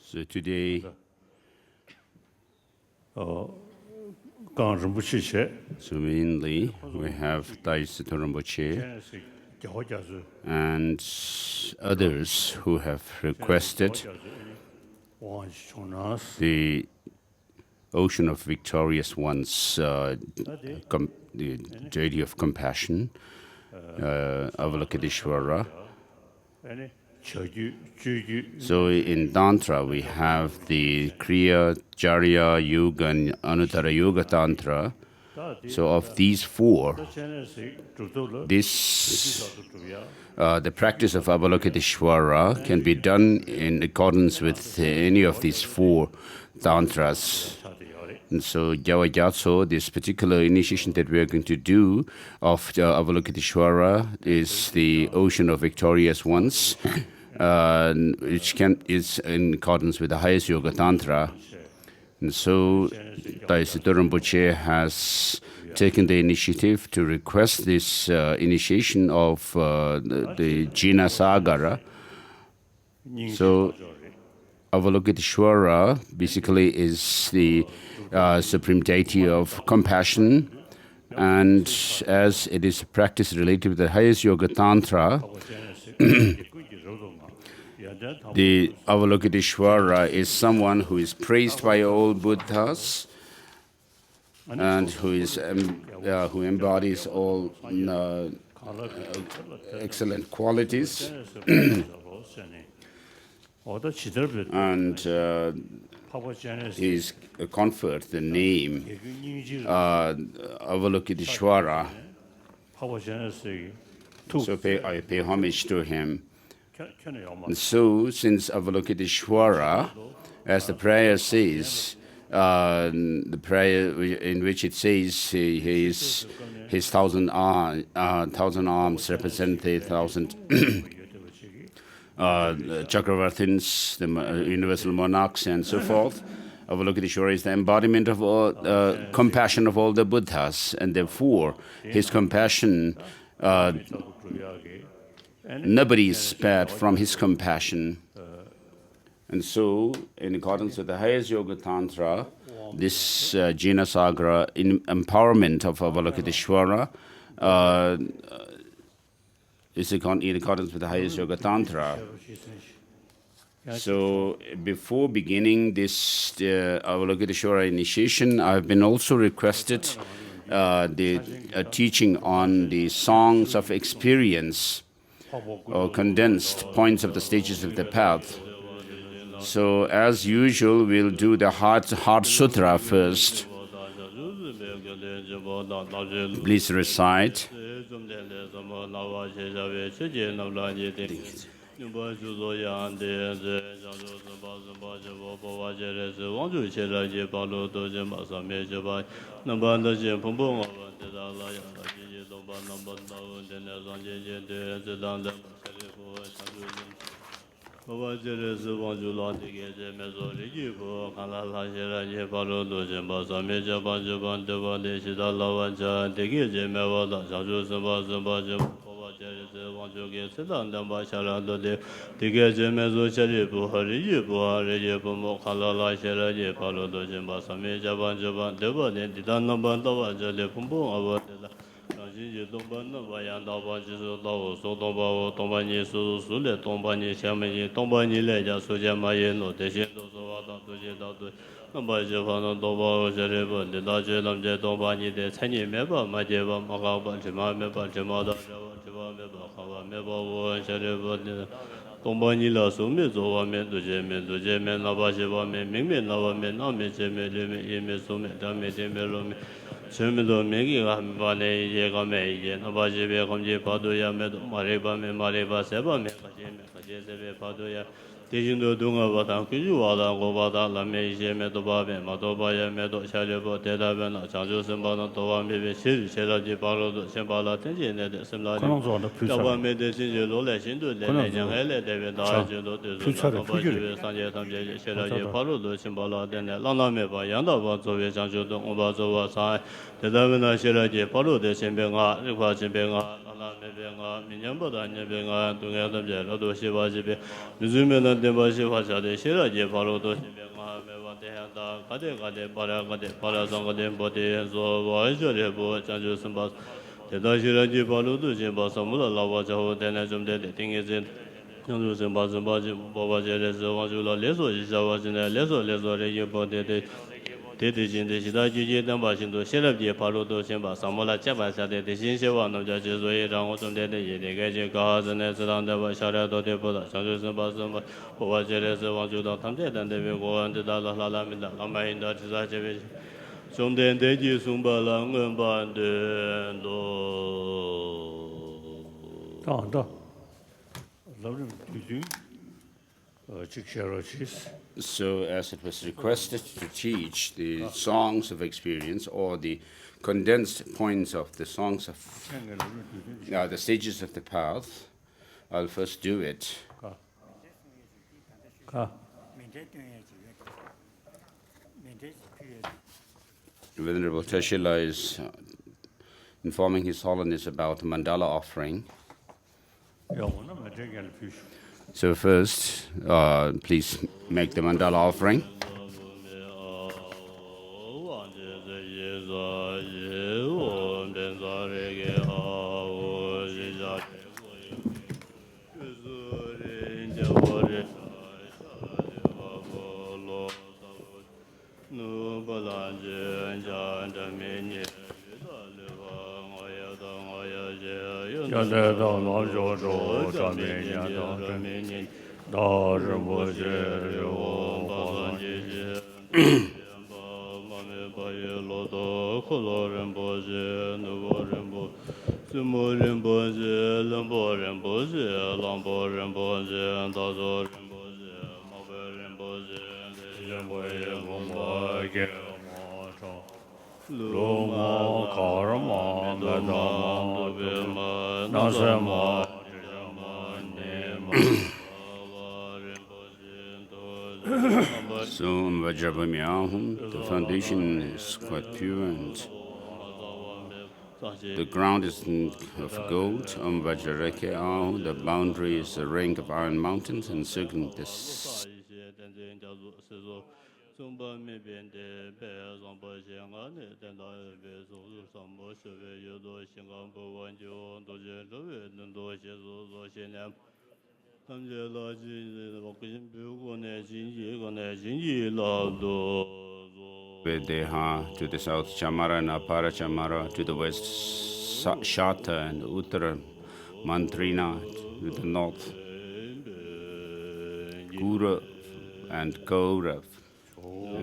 So today, so mainly we have Daisi Rinpoche and others who have requested the Ocean of Victorious Ones, the deity of compassion, Avalokiteshvara. So in Tantra we have the Kriya, Charya, Yoga and Anuttara Yoga Tantra. So of these four, the practice of Avalokiteshvara can be done in accordance with any of these four tantras. And so Gyawajatso, this particular initiation that we are going to do of Avalokiteshvara is the Ocean of Victorious Ones, which is in accordance with the highest Yoga Tantra. And so Daisi Rinpoche has taken the initiative to request this initiation of the Jinasagara. So Avalokiteshvara basically is the supreme deity of compassion, and as it is a practice related to the highest Yoga Tantra, the Avalokiteshvara is someone who is praised by all Buddhas and who embodies all excellent qualities. And he's conferred the name Avalokiteshvara. So I pay homage to him. And so, since Avalokiteshvara, as the prayer says, the prayer in which it says his 1,000 arms represent the 1,000 Chakravartins, the universal monarchs, and so forth. Avalokiteshvara is the embodiment of all, compassion of all the Buddhas, and therefore his compassion, nobody is spared from his compassion. And so, in accordance with the highest Yoga Tantra, this Jinasagara empowerment of Avalokiteshvara is in accordance with the highest Yoga Tantra. So, before beginning this Avalokiteshvara initiation, I have been also requested the teaching on the songs of experience, or condensed points of the stages of the path. So, as usual, we'll do the Heart Sutra first. Please recite. Tombani la sumi zowa me duje me naba shiva me mingme naba me name che me le me ye me sumi dame te me lo me shumi do mingi ga me ba le ye ga me ye naba shive kamje padu ya me do mareba seba me kaje sebe padu ya Tejindu dunga batang kiju wada go bada la me ye me do ba me ma do ba ya me do sha le bo te da be na chang ju sim ba na do wa me be shi she la ji ba lo do shen ba la ten je ne de sim la ji da ba me de sin je lo le sin do le le jang le de be da ju do de zo na ba ji be san je tam je she la ji ba lo do shen ba la de ne lang la me ba yang da ba zo ye chang ju do o ba zo wa sa de da be na she la ji ba lo de shen be nga ri kwa shen be nga la me be nga min yang ba da ne be nga du nga da je lo do shi ba ji be mi zu me na de ba shi fa cha de she la ji ba lo do shen be nga me ba de han da ka de pa ra sang ka de bo de zo wa je le bo chang ju sim ba de da shi la ji ba lo do shen ba sa mu la la wa cha ho de na zum de ting ye zin Yang du sim ba ji bo ba je le zo wa ju la le so ji sha wa jin le so re ye bo de jin de shi da ji ji dan ba xin do xie le ji pa lo do xian ba sa mo la jia ba xia de xin xie wa no jia ji zo ye rang wo zong de ye de ge ji ga zhen ne zi dang de ba xia le do de bo da xiang ju sim ba bo ba je le zi wang ju dang tam de dan de be guo an de da la la min da la ma yin da ji za je be xiong de de ji sung ba lang en ba de do da Lamrim chis So, as it was requested to teach the songs of experience or the condensed points of the songs of the stages of the path, I'll first do it. Venerable Teshila is informing His Holiness about the Mandala offering. So first, please make the Mandala offering. So, the foundation is quite pure and the ground is of gold. The boundary is a ring of iron mountains encircling this. Vedeha to the south, Chamara and Apara Chamara, to the west, Shata and Uttara Mantrina, to the north, Gurav and Gaurav.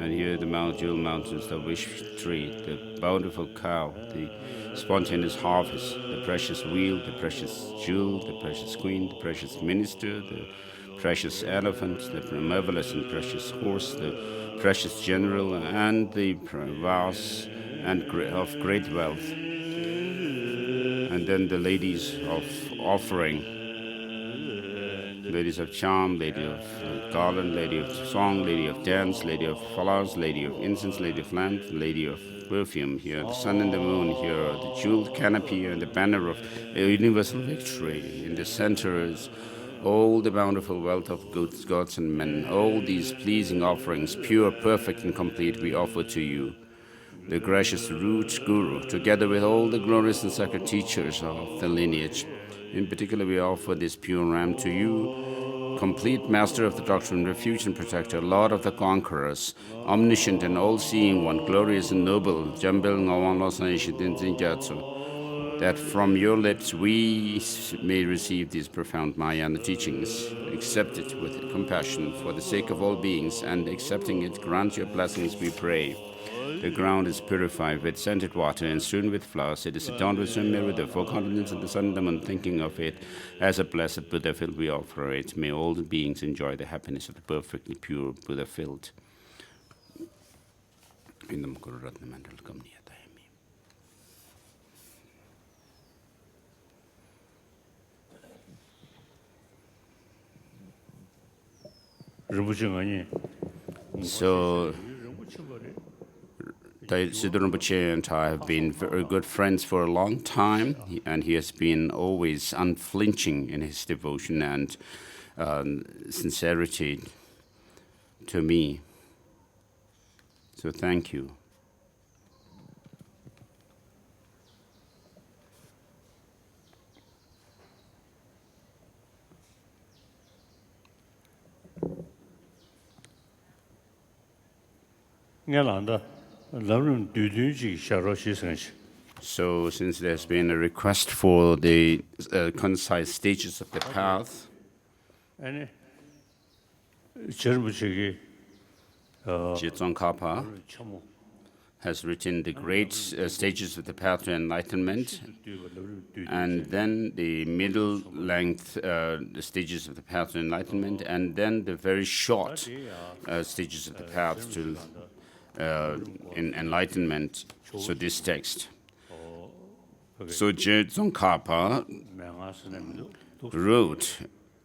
And here the Jewel Mountains, the wish tree, the bountiful cow, the spontaneous harvest, the precious wheel, the precious jewel, the precious queen, the precious minister, the precious elephant, the marvelous and precious horse, the precious general, and the vase and of great wealth. And then the ladies of offering, ladies of charm, lady of garland, lady of song, lady of dance, lady of flowers, lady of incense, lady of lamp, lady of perfume. Here the sun and the moon, here the jeweled canopy and the banner of universal victory. In the center is all the bountiful wealth of gods and men. All these pleasing offerings, pure, perfect, and complete, we offer to you, the gracious root Guru, together with all the glorious and sacred teachers of the lineage. In particular, we offer this pure ram to you, complete master of the doctrine, refuge and protector, lord of the conquerors, omniscient and all-seeing one, glorious and noble, Jambel Ngawan Losan Ishidin Zinjatsu. that from your lips we may receive these profound Mahayana teachings. Accept it with compassion for the sake of all beings, and accepting it, grant your blessings, we pray. The ground is purified with scented water and strewn with flowers. It is adorned with sun mirror, the four continents and the sun and the moon. Thinking of it as a blessed Buddha filled, we offer it. May all the beings enjoy the happiness of the perfectly pure Buddha filled. In the Guru Ratna Mandala Kamniyatayami. So, Siddha Rinpoche and I have been very good friends for a long time, and he has been always unflinching in his devotion and sincerity to me. So thank you. Nalanda, Lamrim So since there's been a request for the concise stages of the path, Tsongkhapa has written the great stages of the path to enlightenment, and then the middle length the stages of the path to enlightenment, and then the very short stages of the path to in enlightenment. So this text. So Tsongkhapa wrote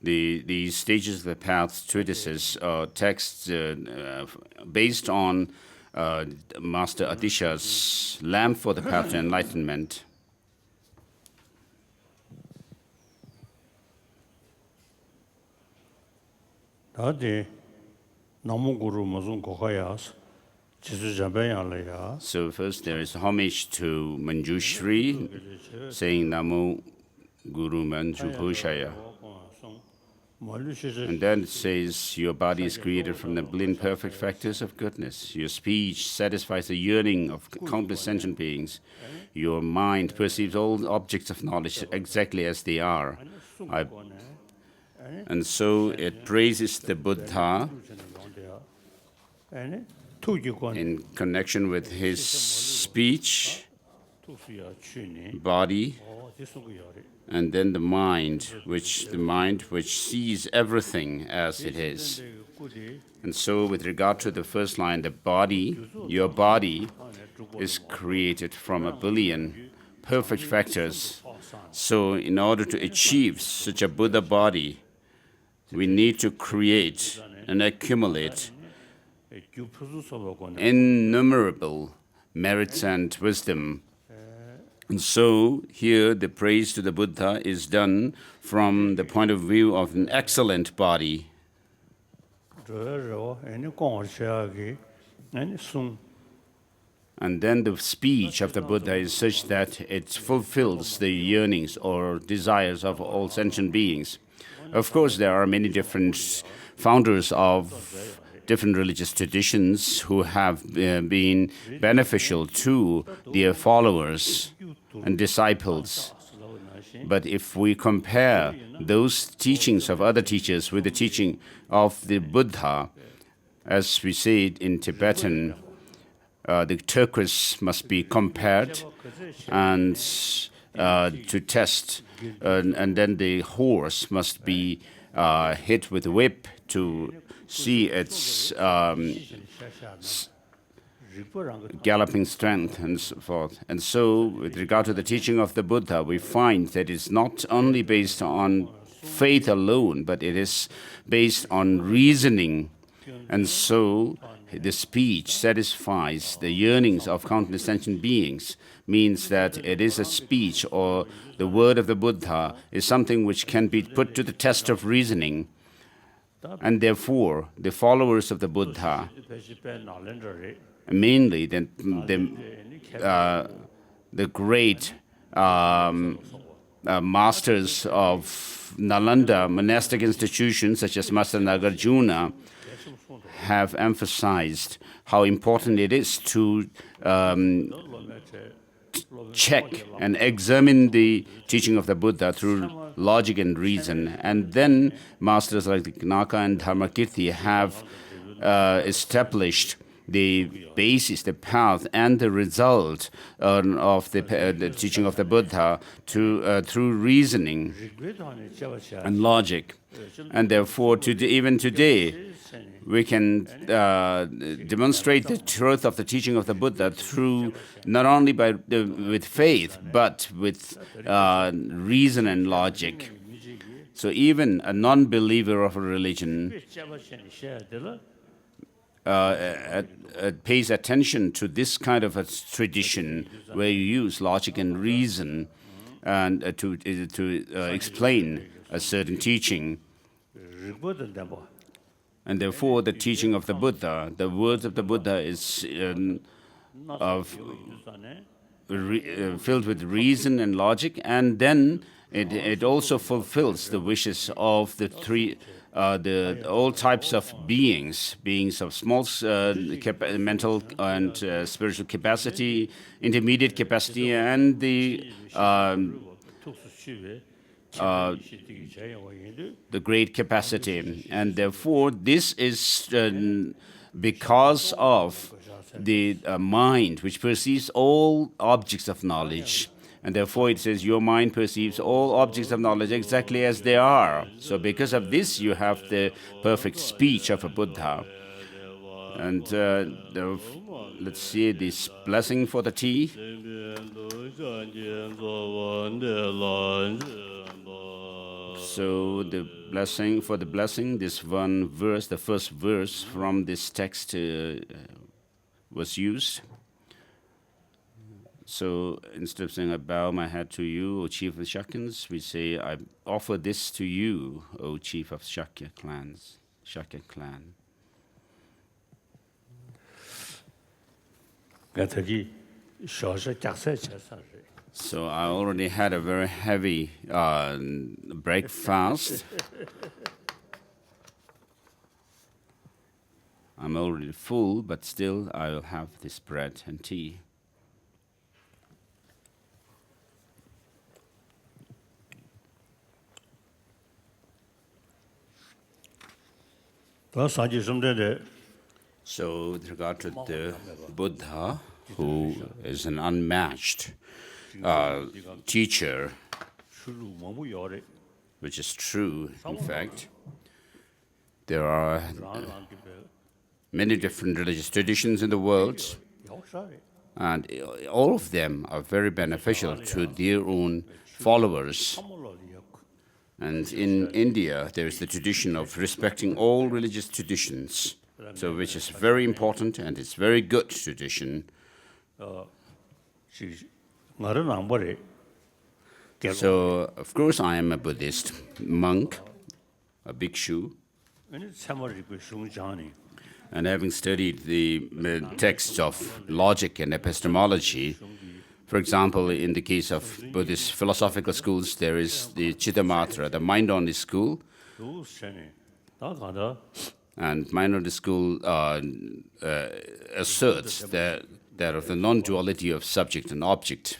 the stages of the path treatises, texts based on Master Atisha's lamp for the path to enlightenment. So first there is homage to Manjushri, saying Namo Guru Manju Bhushaya. And then it says, your body is created from the blind perfect factors of goodness. Your speech satisfies the yearning of countless sentient beings. Your mind perceives all objects of knowledge exactly as they are. And so it praises the Buddha in connection with his speech, body, and then the mind which sees everything as it is. And so with regard to the first line, the body, your body is created from a billion perfect factors. So in order to achieve such a Buddha body, we need to create and accumulate innumerable merits and wisdom. And so here the praise to the Buddha is done from the point of view of an excellent body. And then the speech of the Buddha is such that it fulfills the yearnings or desires of all sentient beings. Of course, there are many different founders of different religious traditions who have been beneficial to their followers and disciples. But if we compare those teachings of other teachers with the teaching of the Buddha, as we say it in Tibetan, the turquoise must be compared and to test, and then the horse must be hit with a whip to see its galloping strength and so forth. And so with regard to the teaching of the Buddha, we find that it's not only based on faith alone, but it is based on reasoning. And so the speech satisfies the yearnings of countless sentient beings, means that it is a speech, or the word of the Buddha is something which can be put to the test of reasoning. And therefore, the followers of the Buddha, mainly the great masters of Nalanda monastic institutions, such as Master Nagarjuna, have emphasized how important it is to check and examine the teaching of the Buddha through logic and reason. And then masters like Naka and Dharmakirti have established the basis, the path, and the result of the teaching of the Buddha through reasoning and logic. And therefore, even today, we can demonstrate the truth of the teaching of the Buddha through not only with faith, but with reason and logic. So even a non-believer of a religion pays attention to this kind of a tradition where you use logic and reason and to explain a certain teaching. And therefore, the teaching of the Buddha, the words of the Buddha is filled with reason and logic, and then it also fulfills the wishes of all types of beings of small mental and spiritual capacity, intermediate capacity, and the great capacity. And therefore, this is because of the mind which perceives all objects of knowledge. And therefore it says your mind perceives all objects of knowledge exactly as they are. So because of this, you have the perfect speech of a Buddha. And let's see this blessing for the tea. So the blessing, this one verse, the first verse from this text was used. So instead of saying, I bow my head to you, O chief of the Shakyans, we say, I offer this to you, O chief of Shakya clan. So I already had a very heavy breakfast. I'm already full, but still I will have this bread and tea. So with regard to the Buddha, who is an unmatched teacher, which is true, in fact, there are many different religious traditions in the world, and all of them are very beneficial to their own followers. And in India, there is the tradition of respecting all religious traditions, so which is very important, and it's very good tradition. So, of course, I am a Buddhist monk, a bhikshu, and having studied the texts of logic and epistemology, for example, in the case of Buddhist philosophical schools, there is the Chittamatra, the mind-only school. And mind-only school asserts that of the non-duality of subject and object.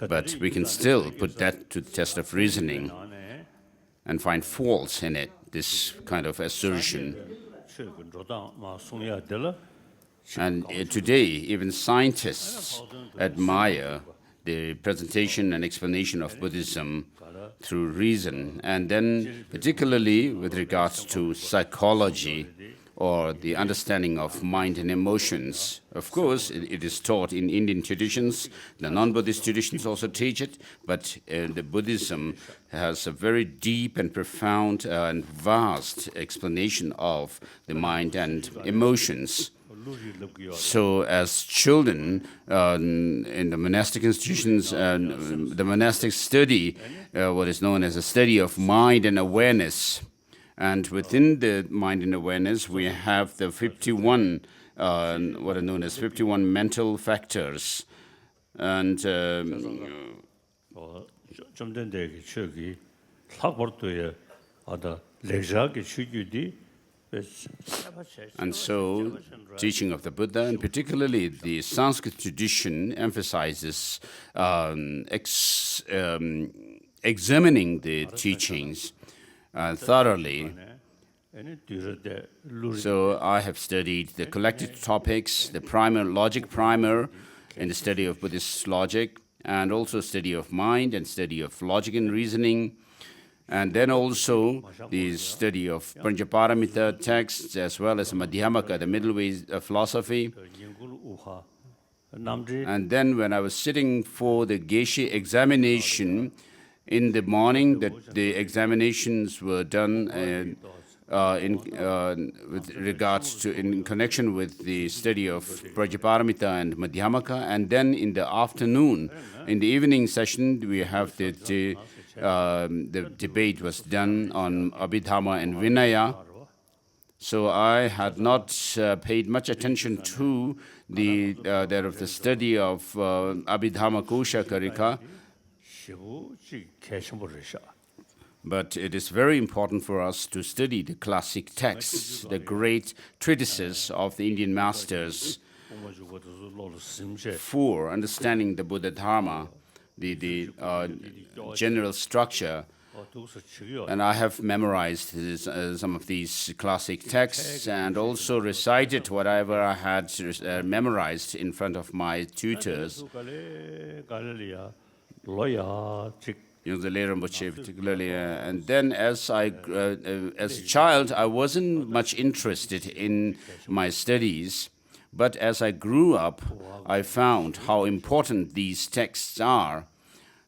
But we can still put that to the test of reasoning and find faults in it, this kind of assertion. And today, even scientists admire the presentation and explanation of Buddhism through reason, and then particularly with regards to psychology or the understanding of mind and emotions. Of course, it is taught in Indian traditions. The non-Buddhist traditions also teach it, but the Buddhism has a very deep and profound and vast explanation of the mind and emotions. So as children in the monastic institutions, the monastic study what is known as a study of mind and awareness. And within the mind and awareness, we have the 51, what are known as 51 mental factors. And And so, teaching of the Buddha, and particularly the Sanskrit tradition, emphasizes examining the teachings thoroughly. So I have studied the collected topics, the primer, logic primer, in the study of Buddhist logic, and also study of mind and study of logic and reasoning, and then also the study of Panchaparamita texts as well as Madhyamaka, the middle way philosophy. And then when I was sitting for the Geshe examination in the morning, the examinations were done with regards to, in connection with the study of Prajnaparamita and Madhyamaka, and then in the afternoon, in the evening session, we have the debate was done on Abhidharma and Vinaya. So I had not paid much attention to the study of Abhidharma Kosha Karika. But it is very important for us to study the classic texts, the great treatises of the Indian masters, for understanding the Buddha Dharma, the general structure. And I have memorized some of these classic texts and also recited whatever I had memorized in front of my tutors. The Lay Rinpoche particularly. And then as a child, I wasn't much interested in my studies. But as I grew up, I found how important these texts are.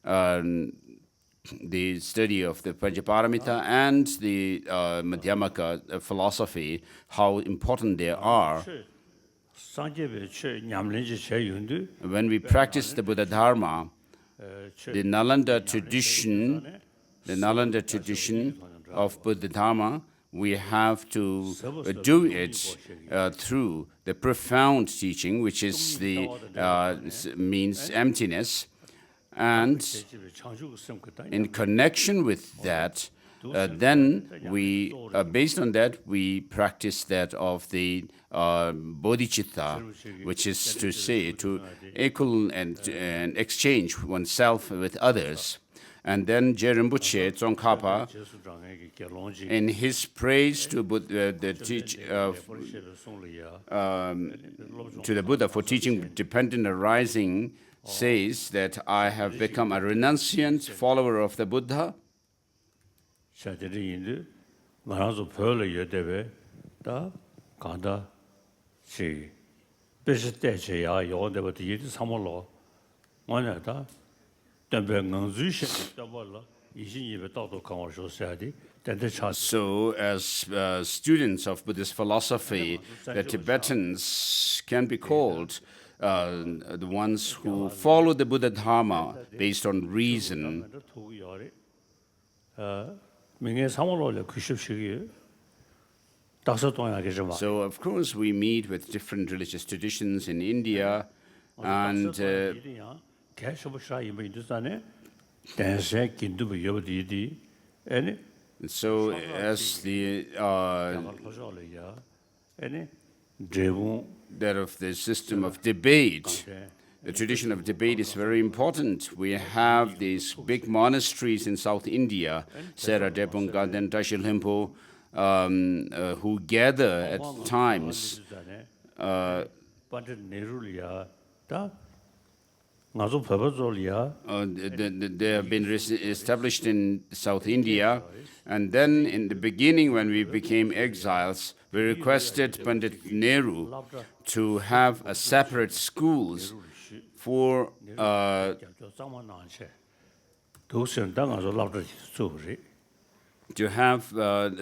The study of the Panchaparamita and the Madhyamaka philosophy, how important they are. When we practice the Buddha Dharma, the Nalanda tradition of Buddha Dharma, we have to do it through the profound teaching, which is the means emptiness. And in connection with that, then we, based on that, we practice that of the bodhicitta, which is to say, to equal and exchange oneself with others. And then Je Rinpoche, Tsongkhapa, in his praise to to the Buddha for teaching dependent arising, says that I have become a renunciant follower of the Buddha. So, as students of Buddhist philosophy, the Tibetans can be called the ones who follow the Buddha Dharma based on reason. So, of course, we meet with different religious traditions in India, and so as the that of the system of debate, the tradition of debate is very important. We have these big monasteries in South India, Sera Depunga, then Tashi Limpo, who gather at times. They have been established in South India, and then in the beginning, when we became exiles, we requested Pandit Nehru to have a separate schools for to have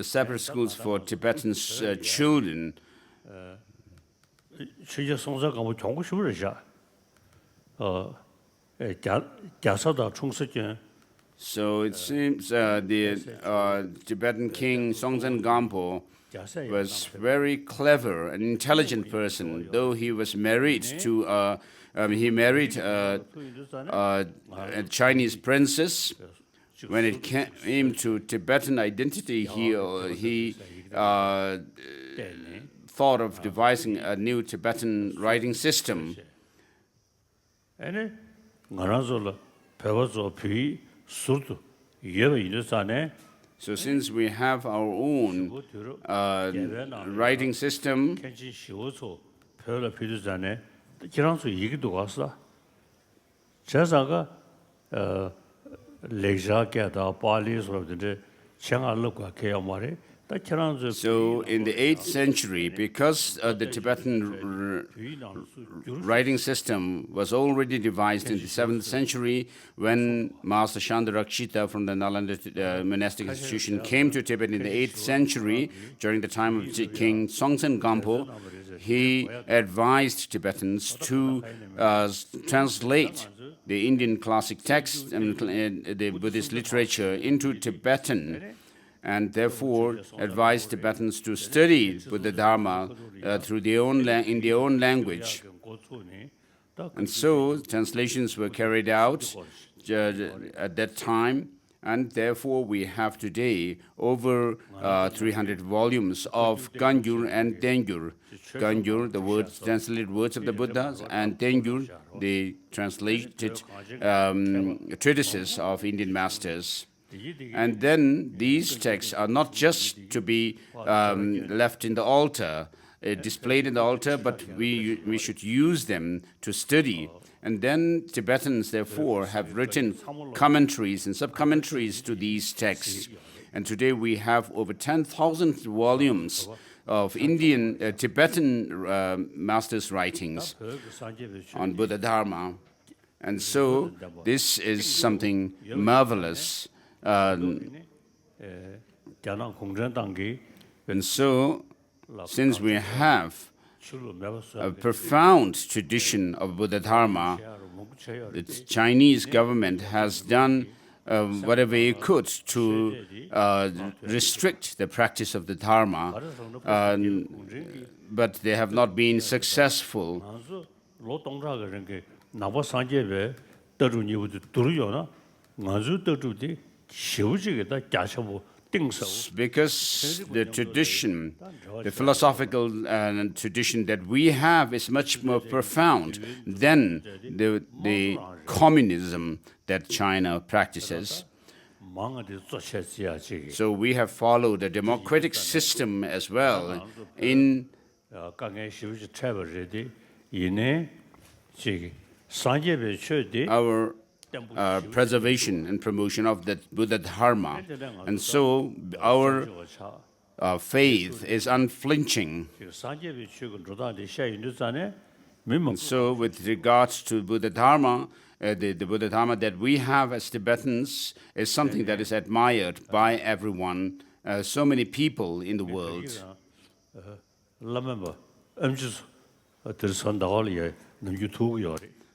separate schools for Tibetan children. So it seems the Tibetan king Songtsen Gampo was very clever, an intelligent person. Though he was married to a Chinese princess, when it came to Tibetan identity, he thought of devising a new Tibetan writing system. ene ngarazola pewazo pi surtu yewe inusane So since we have our own writing system, kenchi shiwoso pewa piduzane kiransu yigido wasa jasaga leksha kya pali sorobde changa lokwa kya mare. So in the 8th century, because the Tibetan writing system was already devised in the 7th century, when Master Chandarakshita from the Nalanda monastic institution came to Tibet in the 8th century, during the time of King Tsongkhapa, he advised Tibetans to translate the Indian classic texts and the Buddhist literature into Tibetan, and therefore advised Tibetans to study Buddha Dharma in their own language. And so translations were carried out at that time, and therefore we have today over 300 volumes of Ganjur and Tengyur. Ganjur, the translated words of the Buddhas, and Tengyur, the translated treatises of Indian masters. And then these texts are not just to be left in the altar, displayed in the altar, but we should use them to study. And then Tibetans, therefore, have written commentaries and sub-commentaries to these texts. And today we have over 10,000 volumes of Indian, Tibetan masters' writings on Buddha Dharma. And so this is something marvelous. And so, since we have a profound tradition of Buddha Dharma, the Chinese government has done whatever it could to restrict the practice of the Dharma, but they have not been successful. Because the tradition, the philosophical tradition that we have is much more profound than the communism that China practices. So we have followed a democratic system as well in our preservation and promotion of the Buddha Dharma. And so our faith is unflinching. And so with regards to Buddha Dharma, the Buddha Dharma that we have as Tibetans is something that is admired by everyone, so many people in the world.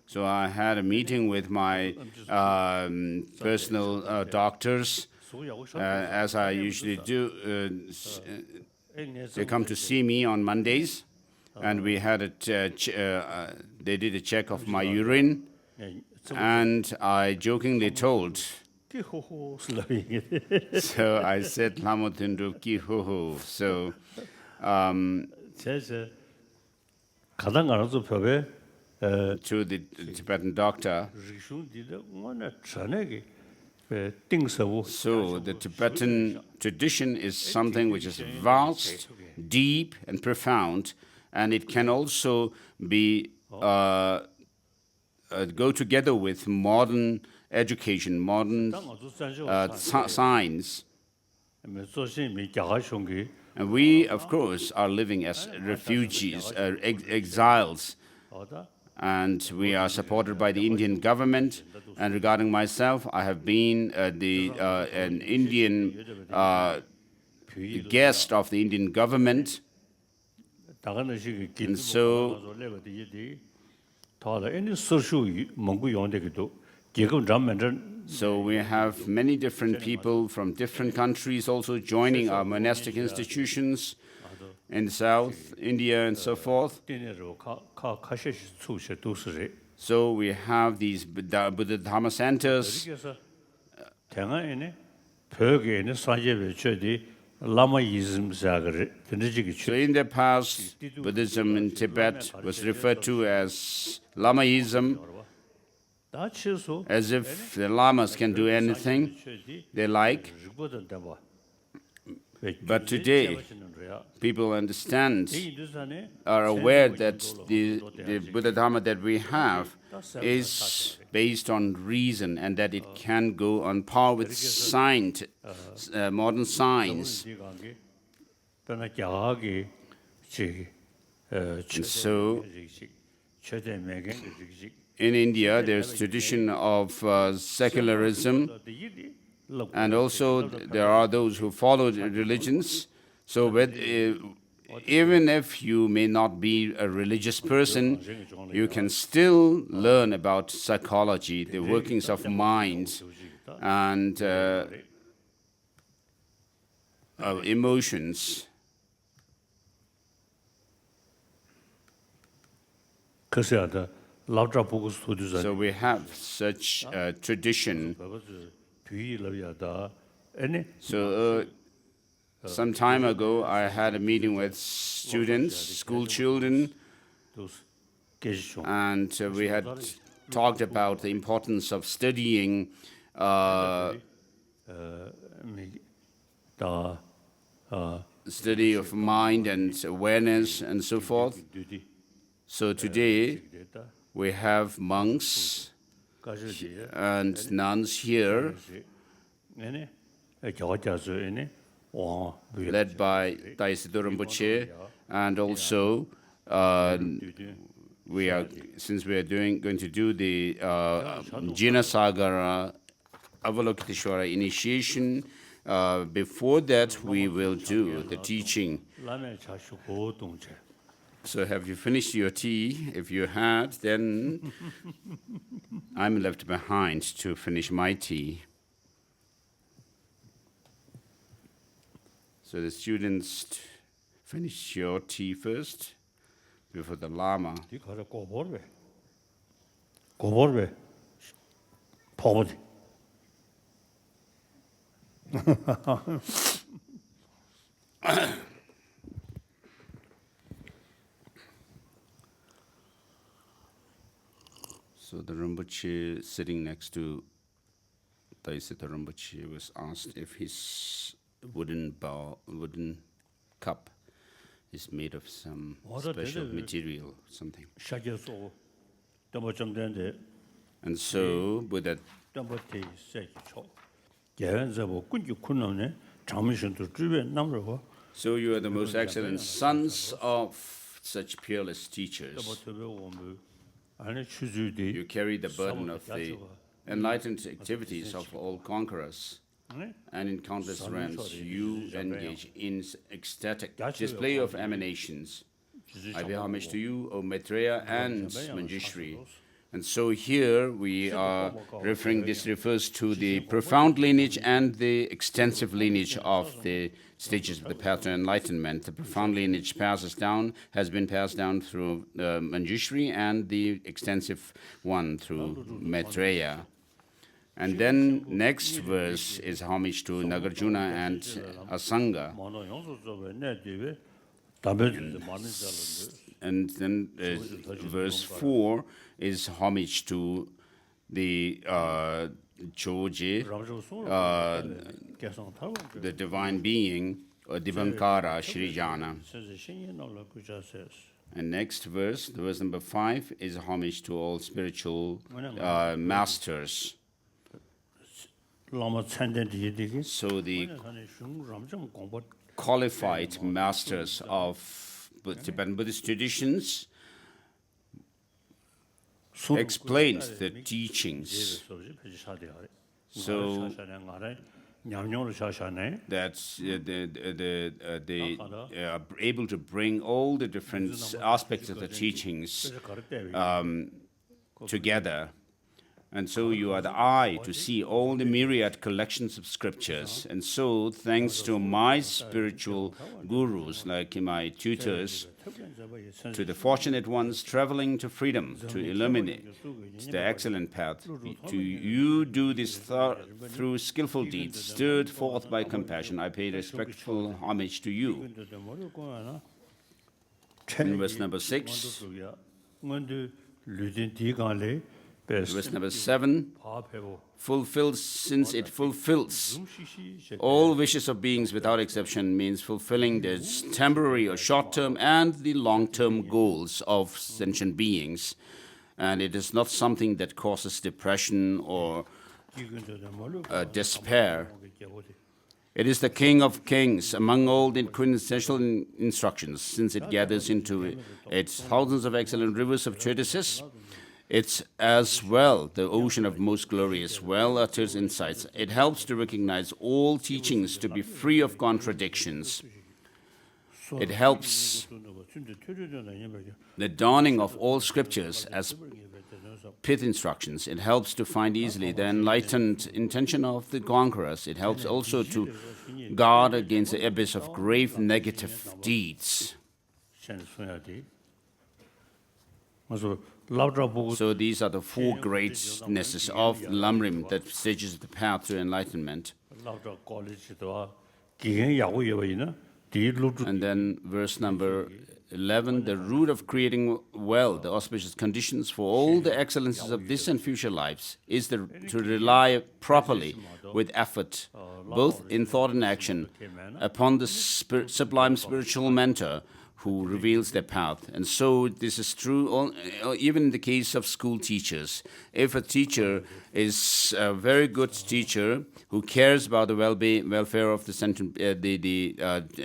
So I had a meeting with my personal doctors, as I usually do. They come to see me on Mondays, and we had they did a check of my urine, and I jokingly told. So I said, Lama Tundu ki ho ho. So. To the Tibetan doctor. So the Tibetan tradition is something which is vast, deep, and profound, and it can also be go together with modern education, modern science. And we, of course, are living as refugees, exiles. And we are supported by the Indian government. And regarding myself, I have been an Indian guest of the Indian government. And so we have many different people from different countries also joining our monastic institutions in South India and so forth. So we have these Buddha Dharma centers 대가에네 벽에네 산제베 저디 Lamaism Zagare, the So in the past, Buddhism in Tibet was referred to as Lamaism, as if the Lamas can do anything they like. But today, people understand, are aware that the Buddha Dharma that we have is based on reason and that it can go on par with science, modern science. And so, in India, there's tradition of secularism, and also there are those who follow the religions. So even if you may not be a religious person, you can still learn about psychology, the workings of mind, and emotions. So we have such a tradition. So some time ago, I had a meeting with students, school children, and we had talked about the importance of studying study of mind and awareness and so forth. So today, we have monks and nuns here, led by Taisido Rinpoche, and also since we are going to do the Jinasagara Avalokiteshvara initiation, before that we will do the teaching. So have you finished your tea? If you had, then I'm left behind to finish my tea. So the students finish your tea first before the Lama. So the Rinpoche sitting next to Taisita Rinpoche was asked if his wooden cup is made of some special material, something. And so with that, so you are the most excellent sons of such peerless teachers. You carry the burden of the enlightened activities of all conquerors, and in countless realms you engage in ecstatic display of emanations. I pay homage to you, O Maitreya and Manjushri. And so here we are this refers to the profound lineage and the extensive lineage of the stages of the path to enlightenment. The profound lineage has been passed down through Manjushri, and the extensive one through Maitreya. And then next verse is homage to Nagarjuna and Asanga. And then verse 4 is homage to the Choje, the divine being, or Divankara Shrijana. And next verse, the verse number 5, is homage to all spiritual masters. So the qualified masters of Tibetan Buddhist traditions explained the teachings. So that they are able to bring all the different aspects of the teachings together. And so you are the eye to see all the myriad collections of scriptures. And so, thanks to my spiritual gurus, like my tutors, to the fortunate ones traveling to freedom, to illuminate the excellent path, to you do this through skillful deeds, stirred forth by compassion, I pay respectful homage to you. In verse number 6, verse number 7, fulfills, since it fulfills all wishes of beings without exception, means fulfilling the temporary or short-term and the long-term goals of sentient beings. And it is not something that causes depression or despair. It is the King of Kings among all the quintessential instructions, since it gathers into its thousands of excellent rivers of treatises. It's as well the ocean of most glorious, well-uttered insights. It helps to recognize all teachings to be free of contradictions. It helps the dawning of all scriptures as pith instructions. It helps to find easily the enlightened intention of the conquerors. It helps also to guard against the abyss of grave negative deeds. So these are the four greatnesses of Lamrim that stages the path to enlightenment. And then verse number 11, the root of creating well the auspicious conditions for all the excellences of this and future lives is to rely properly with effort, both in thought and action, upon the sublime spiritual mentor who reveals their path. And so this is true even in the case of school teachers. If a teacher is a very good teacher who cares about the welfare of the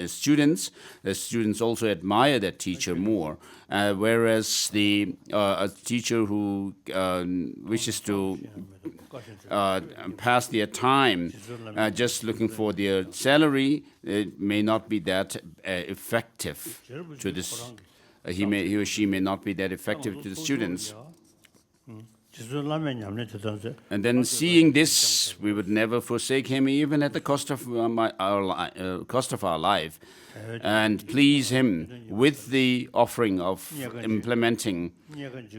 students, the students also admire that teacher more. Whereas a teacher who wishes to pass their time just looking for their salary, it may not be that effective to this. He or she may not be that effective to the students. And then seeing this, we would never forsake him, even at the cost of our life, and please him with the offering of implementing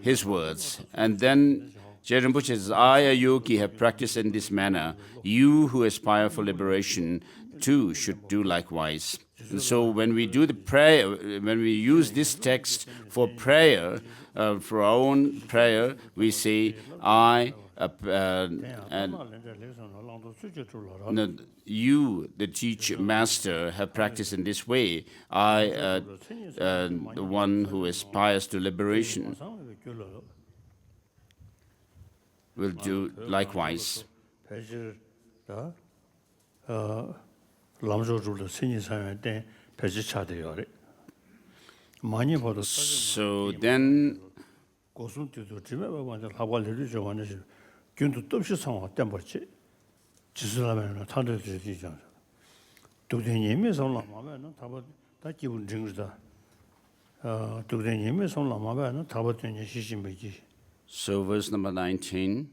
his words. And then Rinpoche says, I, a yogi, have practiced in this manner. You who aspire for liberation too should do likewise. And so when we do the prayer, when we use this text for prayer, for our own prayer, we say, you, the teacher master, have practiced in this way. I, the one who aspires to liberation, will do likewise. So then, so verse number 19.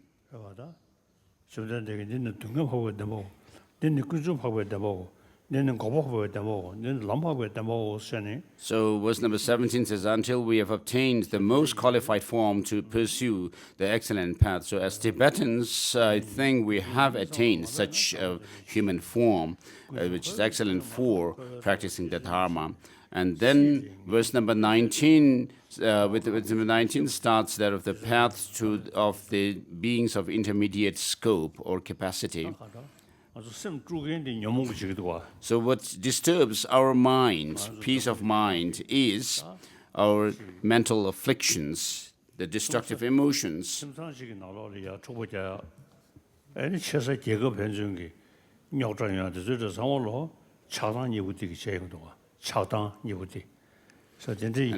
So verse number 17 says, until we have obtained the most qualified form to pursue the excellent path. So as Tibetans, I think we have attained such a human form, which is excellent for practicing the dharma. And then verse number 19, with number 19 starts that of the path of the beings of intermediate scope or capacity. So what disturbs our mind, peace of mind, is our mental afflictions, the destructive emotions. And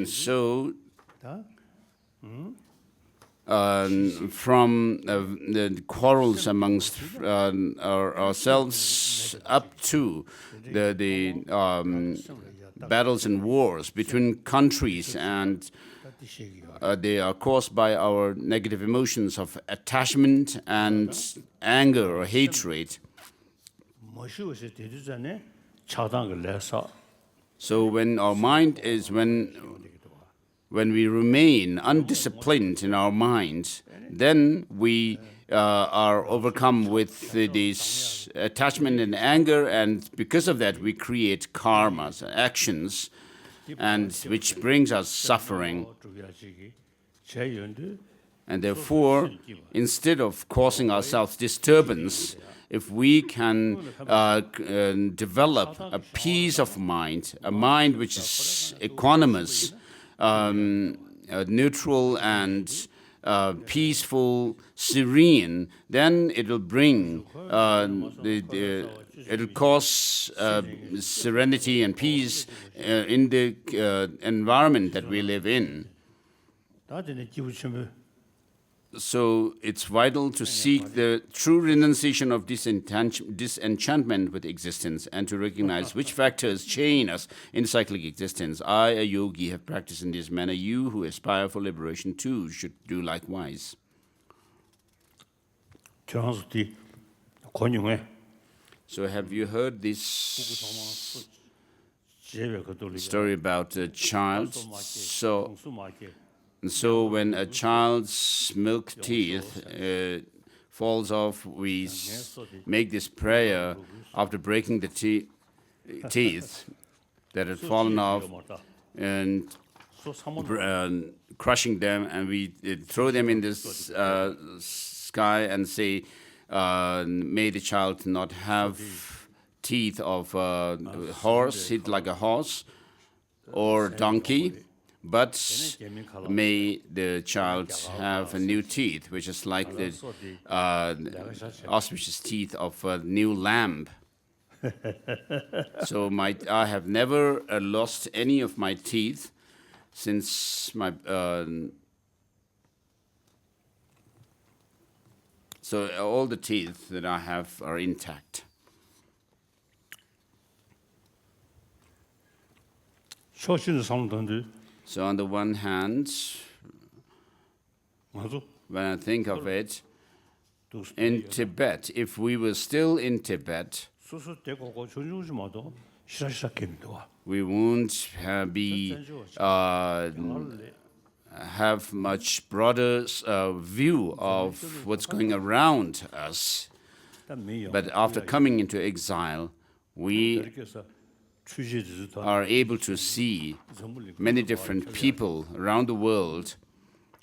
so, from the quarrels amongst ourselves up to the battles and wars between countries and they are caused by our negative emotions of attachment and anger or hatred. So when our mind is, when we remain undisciplined in our mind, then we are overcome with this attachment and anger, and because of that we create karmas, actions, and which brings us suffering. And therefore, instead of causing ourselves disturbance, if we can develop a peace of mind, a mind which is equanimous, neutral and peaceful, serene, then it will bring, it will cause serenity and peace in the environment that we live in. So it's vital to seek the true renunciation of disenchantment with existence and to recognize which factors chain us in cyclic existence. I, a yogi, have practiced in this manner. You who aspire for liberation too should do likewise. So have you heard this story about a child? So when a child's milk teeth falls off, we make this prayer after breaking the teeth that had fallen off and crushing them, and we throw them in this sky and say, may the child not have teeth of a horse, hit like a horse or donkey, but may the child have a new teeth, which is like the auspicious teeth of a new lamb. So I have never lost any of my teeth since my... so all the teeth that I have are intact. So on the one hand, when I think of it, in Tibet, if we were still in Tibet, we won't have much broader view of what's going around us. But after coming into exile, we are able to see many different people around the world.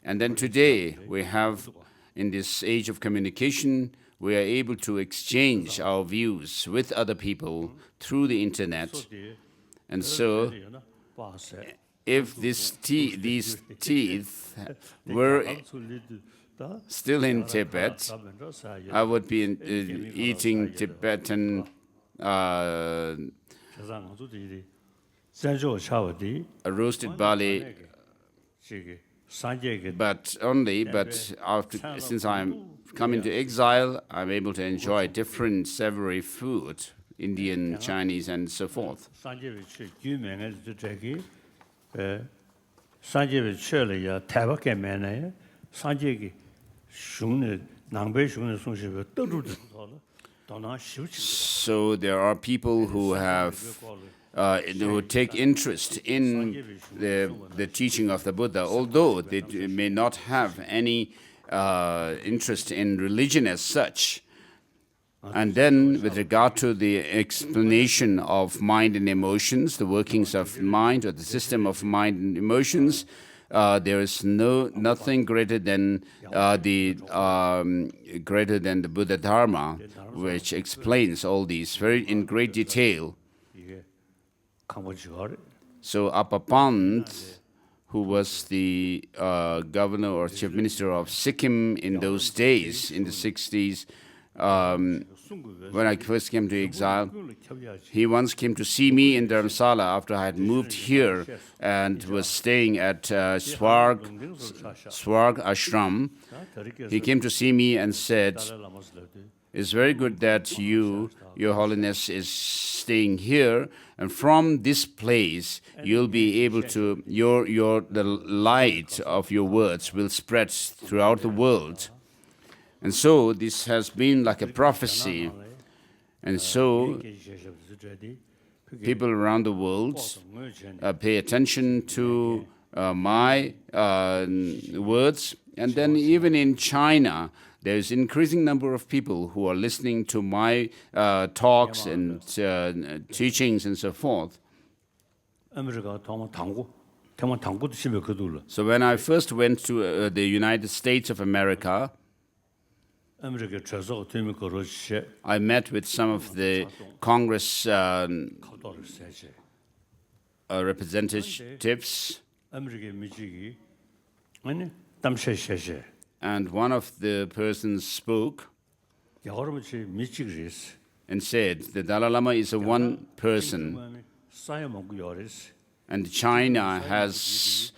And then today, we have, in this age of communication, we are able to exchange our views with other people through the internet. And so, if these teeth were still in Tibet, I would be eating Tibetan roasted barley, but since I'm coming to exile, I'm able to enjoy different savory food, Indian, Chinese, and so forth. So there are people who who take interest in the teaching of the Buddha, although they may not have any interest in religion as such. And then, with regard to the explanation of mind and emotions, the workings of mind or the system of mind and emotions, there is nothing greater than the Buddha Dharma, which explains all these in great detail. So Apapand, who was the governor or chief minister of Sikkim in those days, in the 60s, when I first came to exile, he once came to see me in Dharamsala after I had moved here and was staying at Swarg Ashram. He came to see me and said, It's very good that Your Holiness, is staying here, and from this place you'll be able to the light of your words will spread throughout the world. And so this has been like a prophecy. And so people around the world pay attention to my words. And then even in China, there's an increasing number of people who are listening to my talks and teachings and so forth. So when I first went to the United States of America, I met with some of the Congress representatives, and one of the persons spoke and said, the Dalai Lama is a one person, and China has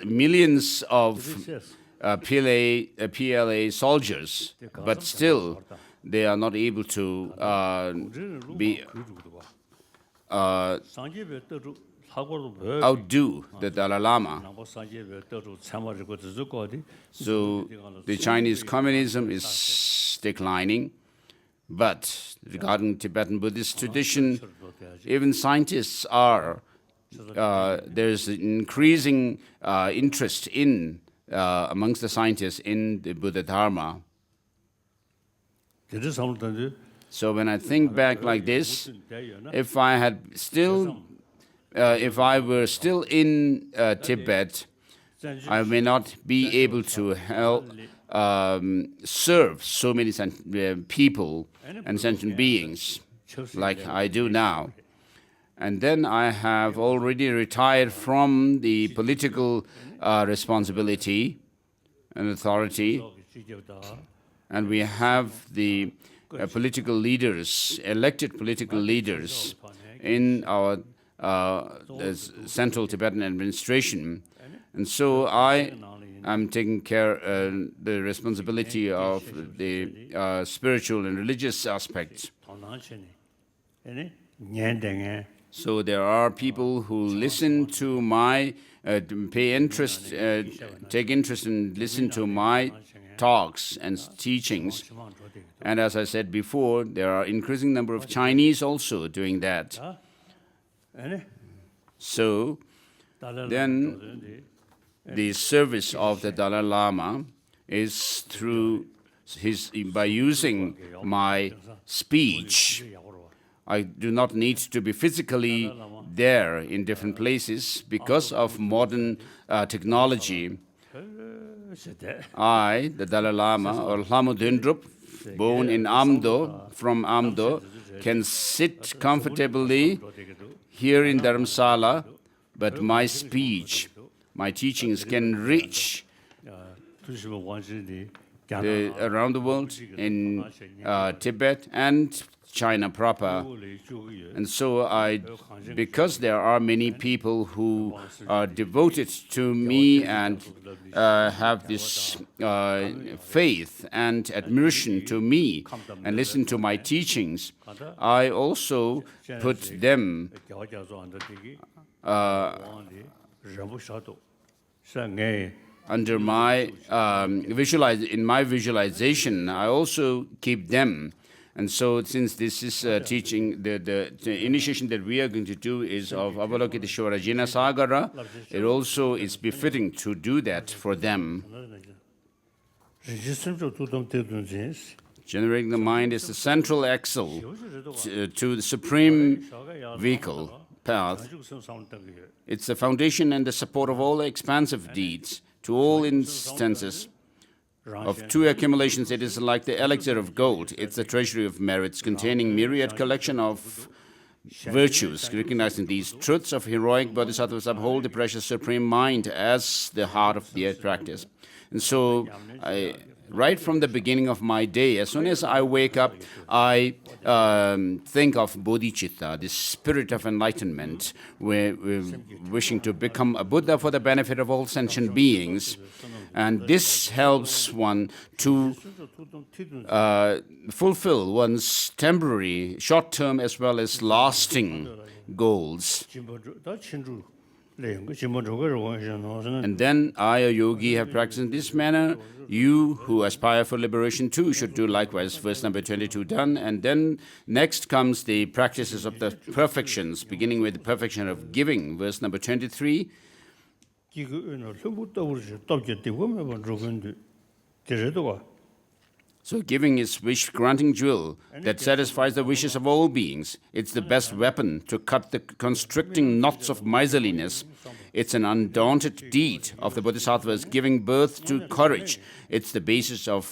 millions of PLA soldiers, but still they are not able to outdo the Dalai Lama. So the Chinese communism is declining, but regarding Tibetan Buddhist tradition, even scientists are, there's an increasing interest in amongst the scientists in the Buddha Dharma. So when I think back like this, if I were still in Tibet, I may not be able to help serve so many people and sentient beings like I do now. And then I have already retired from the political responsibility and authority, and we have the political leaders, elected political leaders in our Central Tibetan administration. And so I am taking care the responsibility of the spiritual and religious aspects. So there are people who listen to my, take interest and listen to my talks and teachings. And as I said before, there are increasing number of Chinese also doing that. So then the service of the Dalai Lama is through by using my speech. I do not need to be physically there in different places because of modern technology. I, the Dalai Lama, or Lama Dendrup, born in Amdo, from Amdo, can sit comfortably here in Dharamsala, but my speech, my teachings can reach around the world in Tibet and China proper. And so because there are many people who are devoted to me and have this faith and admiration to me and listen to my teachings, I also put them under my in my visualization. I also keep them. And so since this is teaching, the initiation that we are going to do is of Avalokiteshvara Jinasagara, it also is befitting to do that for them. Generating the mind is the central axle to the supreme vehicle path. It's the foundation and the support of all expansive deeds, to all instances. Of two accumulations, it is like the elixir of gold. It's the treasury of merits containing myriad collection of virtues. Recognizing these truths of heroic bodhisattvas uphold the precious supreme mind as the heart of the practice. And so right from the beginning of my day. As soon as I wake up, I think of bodhicitta, the spirit of enlightenment. We're wishing to become a Buddha for the benefit of all sentient beings. And this helps one to fulfill one's temporary, short-term as well as lasting goals. And then I, a yogi, have practiced in this manner. You who aspire for liberation too should do likewise. Verse number 22 done. And then next comes the practices of the perfections, beginning with the perfection of giving. Verse number 23. So giving is wish-granting jewel that satisfies the wishes of all beings. It's the best weapon to cut the constricting knots of miserliness. It's an undaunted deed of the Bodhisattvas, giving birth to courage. It's the basis to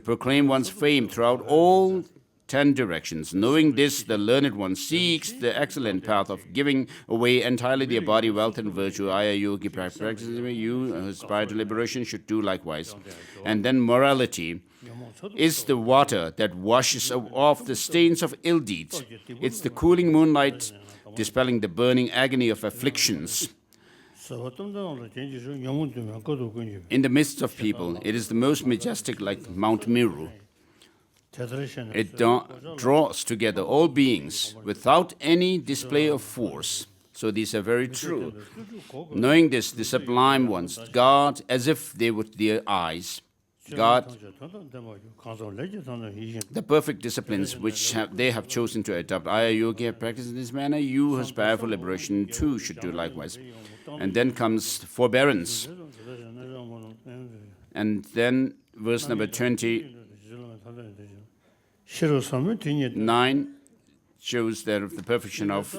proclaim one's fame throughout all 10 directions. Knowing this, the learned one seeks the excellent path of giving away entirely their body, wealth, and virtue. I, a yogi, practice. You who aspire to liberation should do likewise. And then morality is the water that washes off the stains of ill deeds. It's the cooling moonlight dispelling the burning agony of afflictions. In the midst of people, it is the most majestic, like Mount Meru. It draws together all beings without any display of force. So these are very true. Knowing this, the sublime ones guard as if they were their eyes. God, the perfect disciplines which they have chosen to adopt. I, a yogi, have practiced in this manner. You who aspire for liberation too should do likewise. And then comes forbearance. And then verse number 29 shows that of the perfection of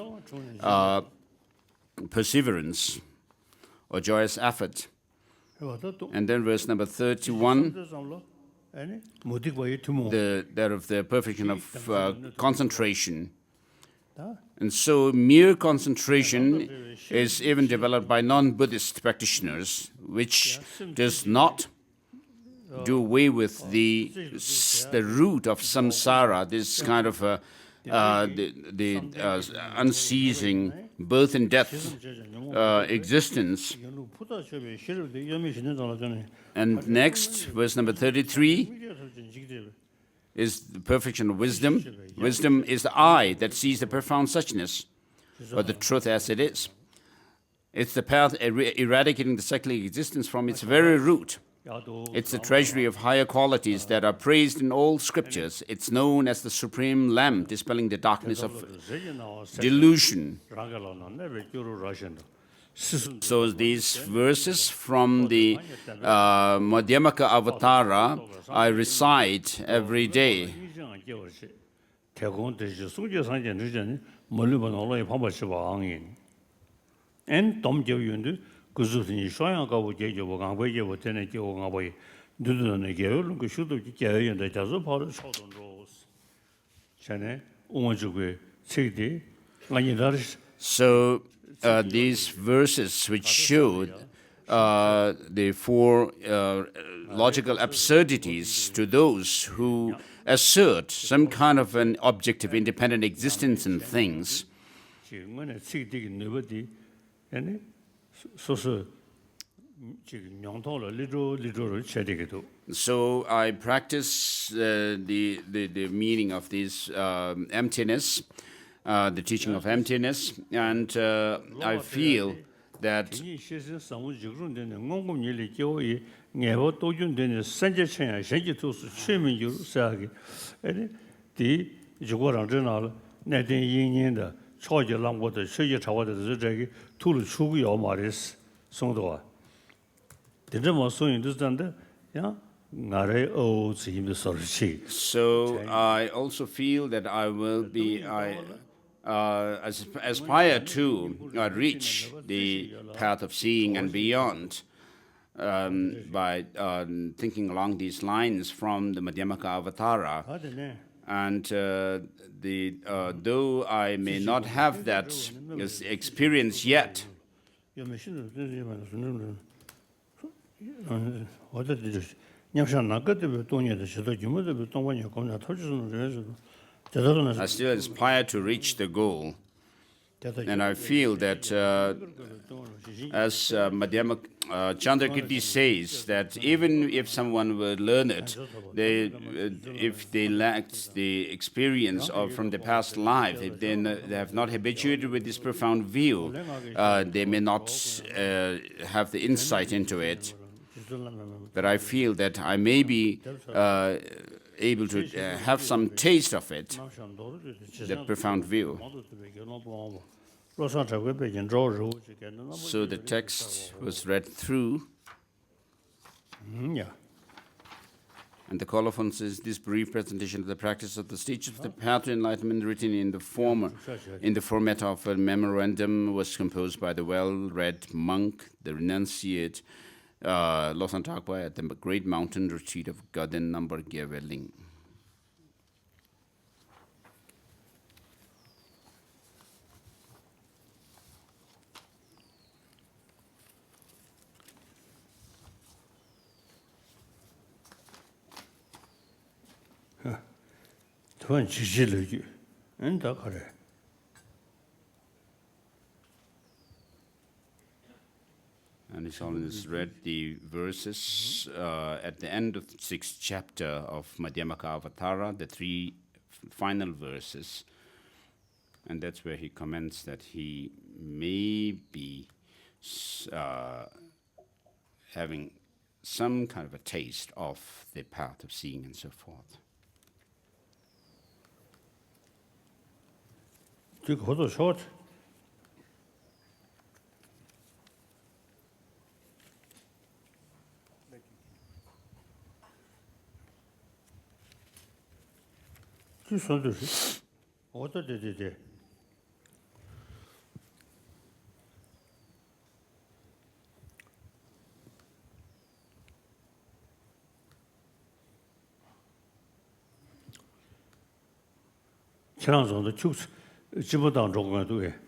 perseverance or joyous effort. And then verse number 31, that of the perfection of concentration. And so mere concentration is even developed by non-Buddhist practitioners, which does not do away with the root of samsara, this kind of the unceasing birth and death existence. And next, verse number 33 is the perfection of wisdom. Wisdom is the eye that sees the profound suchness, or the truth as it is. It's the path eradicating the cyclic existence from its very root. It's the treasury of higher qualities that are praised in all scriptures. It's known as the supreme lamp, dispelling the darkness of delusion. So these verses from the Madhyamaka Avatara I recite every day. So these verses which show the four logical absurdities to those who assert some kind of an objective independent existence in things. So I practice the meaning of this emptiness, the teaching of emptiness, and I feel that so I also feel that I will be, aspire to reach the path of seeing and beyond by thinking along these lines from the Madhyamaka Avatara. And though I may not have that experience yet, I still aspire to reach the goal. And I feel that, as Madhyama Chandrakirti says, that even if someone will learn it, if they lacked the experience from the past life, if they have not habituated with this profound view, they may not have the insight into it. But I feel that I may be able to have some taste of it, that profound view. So the text was read through, and the colophon says, this brief presentation of the practice of the stages of the path to enlightenment, written in the format of a memorandum, was composed by the well-read monk, the renunciate Losang Thakpa at the great mountain retreat of Garden number Gyeweling. And His Holiness read the verses at the end of the 6th chapter of Madhyamaka Avatara, the 3 final verses. And that's where he comments that he may be having some kind of a taste of the path of seeing and so forth. short.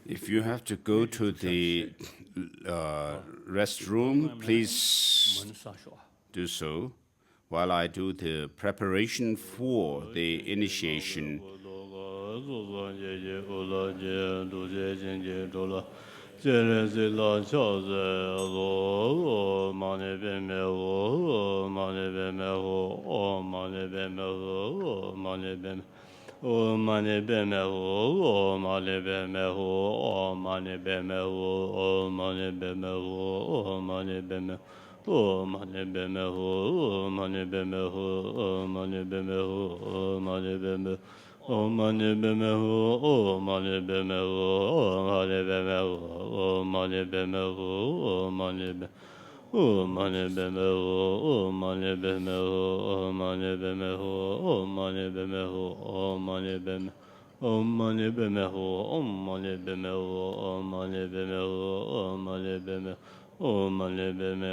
If you have to go to the restroom, please do so while I do the preparation for the initiation. O mane beme o mane beme o mane beme o mane beme o mane beme o mane beme o mane beme o mane beme o mane beme o mane beme o mane beme o mane beme o mane beme o mane beme O mane beme o mane beme o mane beme o mane beme o mane beme o mane beme o mane beme o mane beme o mane beme o mane beme o mane beme o mane beme o mane beme O mane beme o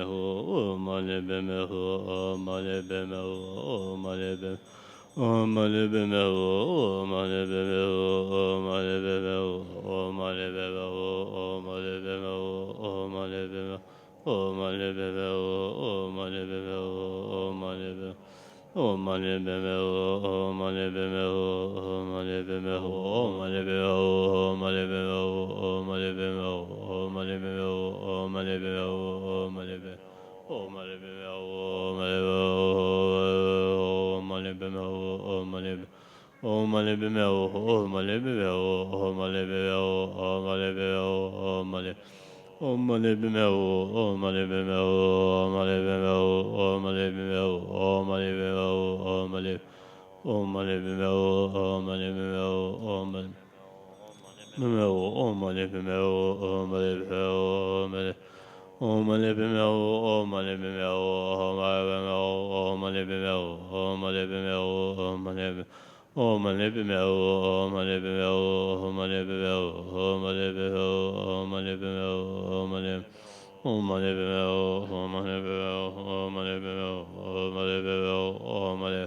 mane beme o mane beme o mane beme o mane beme o mane beme O mane beme o mane beme o mane beme O mane beme o mane beme o mane beme o mane beme o mane beme o mane beme o mane beme o mane beme o mane beme O mane beme o mane beme o mane beme O mane beme o mane beme o mane beme o mane beme o mane O mane beme o mane beme o mane beme o mane beme o mane beme o mane O mane beme o mane beme o mane beme o mane beme o mane beme o mane O mane beme o mane beme o mane beme o mane beme o mane beme O mane beme o mane beme o mane beme o mane beme o mane beme o mane O mane beme o mane beme o mane beme o mane beme o mane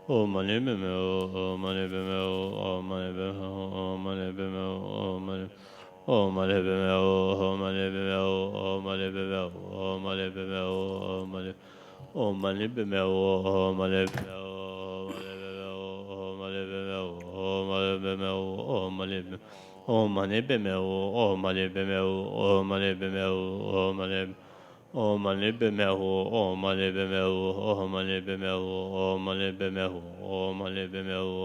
O mane beme o mane beme o mane beme o mane beme o mane O mane beme o mane beme o mane beme o mane beme o mane Om mani padme hum. Om mani padme hum. Om mani padme hum. Om mani padme hum. Om mani padme hum. Om mani padme hum. Om mani padme hum. Om mani padme hum. Om mani padme hum. Om mani padme hum. Om mani padme hum. Om mani padme hum.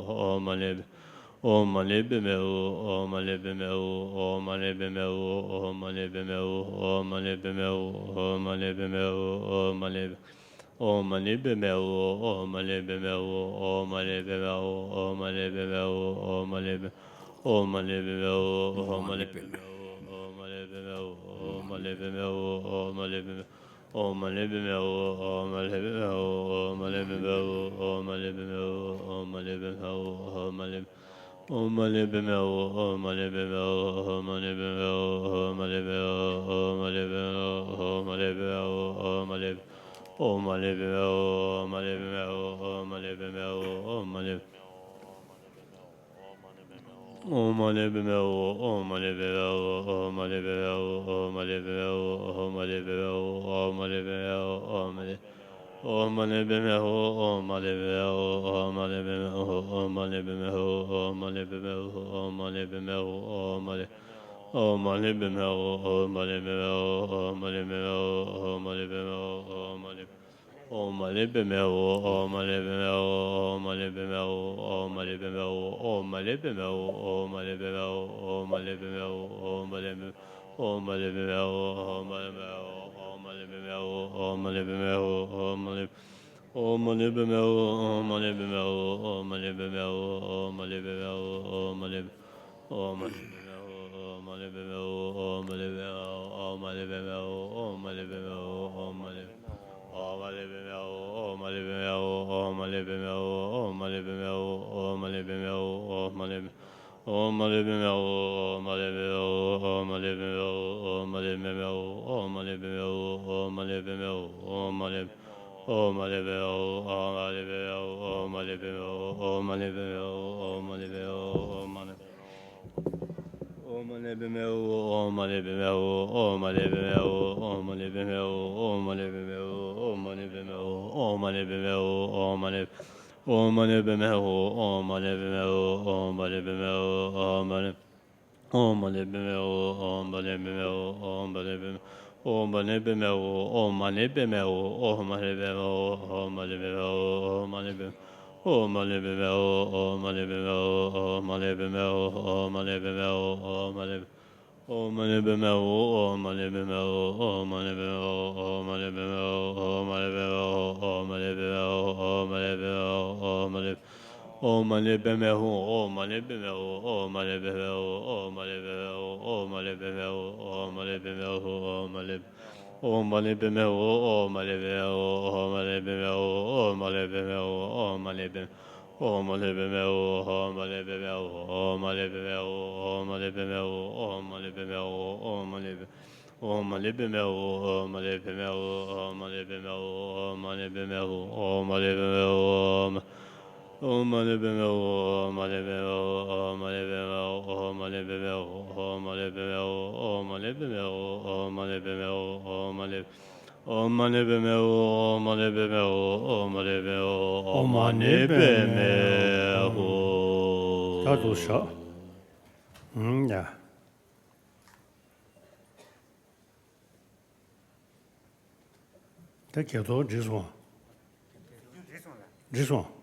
Om mani padme hum. Om mani padme hum. Om mani padme hum. Om mani padme hum. Om mani padme hum. Om mani padme hum. Om mani Om mani padme hum. Om mani padme hum. Om mani padme hum. Om mani padme hum. Om mani padme Om mani padme hum. Om mani padme hum. Om mani padme hum. Om mani padme hum. Om mani padme Om mani padme hum. Om mani padme hum. Om mani padme hum. Om mani padme hum. Om mani padme hum. Om mani Om mani padme hum. Om mani padme hum. Om mani padme hum. Om mani padme hum. Om mani padme hum. Om mani padme hum. Om mani Om mani padme hum. Om mani padme hum. Om mani padme hum. Om mani Om mani padme hum. Om mani padme hum. Om mani padme hum. Om mani padme hum. Om mani padme hum. Om mani padme hum. Om mani padme hum. Om mani padme hum. Om mani padme hum. Om mani padme hum. Om mani padme hum. Om mani padme hum. Om mani Om mani padme hum. Om mani padme hum. Om mani padme hum. Om mani padme hum. Om mani padme hum. Om mani padme hum. Om mani padme hum. Om mani padme hum. Om mani padme hum. Om mani padme hum. Om mani padme hum. Om mani padme Om mani padme hum. Om mani padme hum. Om mani padme hum. Om mani padme hum. Om mani padme hum. Om mani padme hum. Om mani padme hum. Om mani padme hum. Om mani padme Om mani Om mani padme hum. Om mani padme hum. Om mani padme hum. Om mani padme hum. Om mani Om mani padme hum. Om mani padme hum. Om mani padme hum. Om mani padme hum. Om mani padme hum. Om mani Om mani padme hum. Om mani padme hum. Om mani padme hum. Om mani padme hum. Om mani padme hum. Om mani padme hum. Om mani Om mani padme hum. Om mani padme hum. Om mani padme hum. Om mani padme hum. Om mani padme hum. Om mani Om mani padme hum. Om mani padme hum. Om mani padme hum. Om mani padme hum. Om mani padme hum. Om mani padme hum. Om mani padme hum. Om mani Om mani padme hum. Om mani padme hum. Om mani padme hum. Om mani Om mani padme hum. Om mani padme hum. Om mani padme Om mani padme hum. Om mani padme hum. Om mani padme hum. Om mani padme hum. Om mani padme Om mani padme hum. Om mani padme hum. Om mani padme hum. Om mani padme hum. Om mani Om mani padme hum. Om mani padme hum. Om mani padme hum. Om mani padme hum. Om mani padme hum. Om mani padme hum. Om mani padme hum. Om mani Om mani padme hum. Om mani padme hum. Om mani padme hum. Om mani padme hum. Om mani padme hum. Om mani padme hum. Om mani Om mani padme hum. Om mani padme hum. Om mani padme hum. Om mani padme hum. Om mani padme Om mani padme hum. Om mani padme hum. Om mani padme hum. Om mani padme hum. Om mani padme hum. Om mani Om mani padme hum. Om mani padme hum. Om mani padme hum. Om mani padme hum. Om mani padme hum. Om mani padme hum. Om mani padme hum. Om mani padme hum. Om mani padme hum. Om mani padme hum. Om mani padme hum. Om mani padme hum. Om mani Om mani padme hum. Om mani padme hum. Om mani padme hum. Om mani padme hum. 다 도셔. 야. 다 계속 지송. 지송.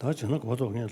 다 지는 것도 그냥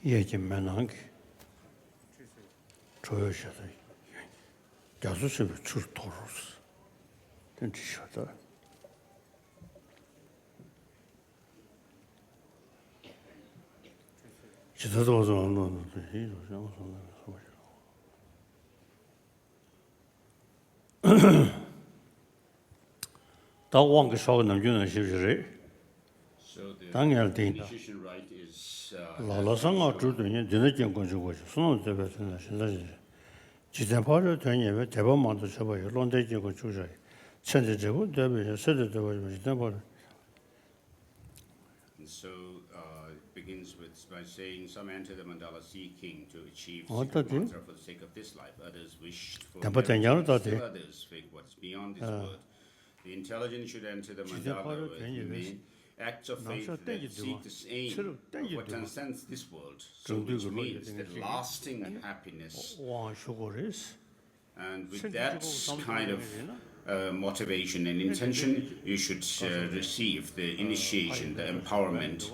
얘기 만한 게 조여셔서 자수습에 줄 도로스 된지셔다 지도도 어서는 다 왕게 사고 남주는 시절에 당연히 된다. 라라상아 주도니 되는 건주고 손을 대배는 신사지. 지대파를 되냐면 대법만도 잡아요. 론데지고 주저요. 천재적으로 대배에 세대도 지대파를. So it begins with by saying some enter the mandala seeking to achieve 어떻게? mantra for the sake of this life. Others wished for others think what's beyond this world. The intelligent should enter the mandala with main acts of faith that seek the aim of what transcends this world. So which means that lasting happiness. And with that kind of motivation and intention, you should receive the initiation, the empowerment.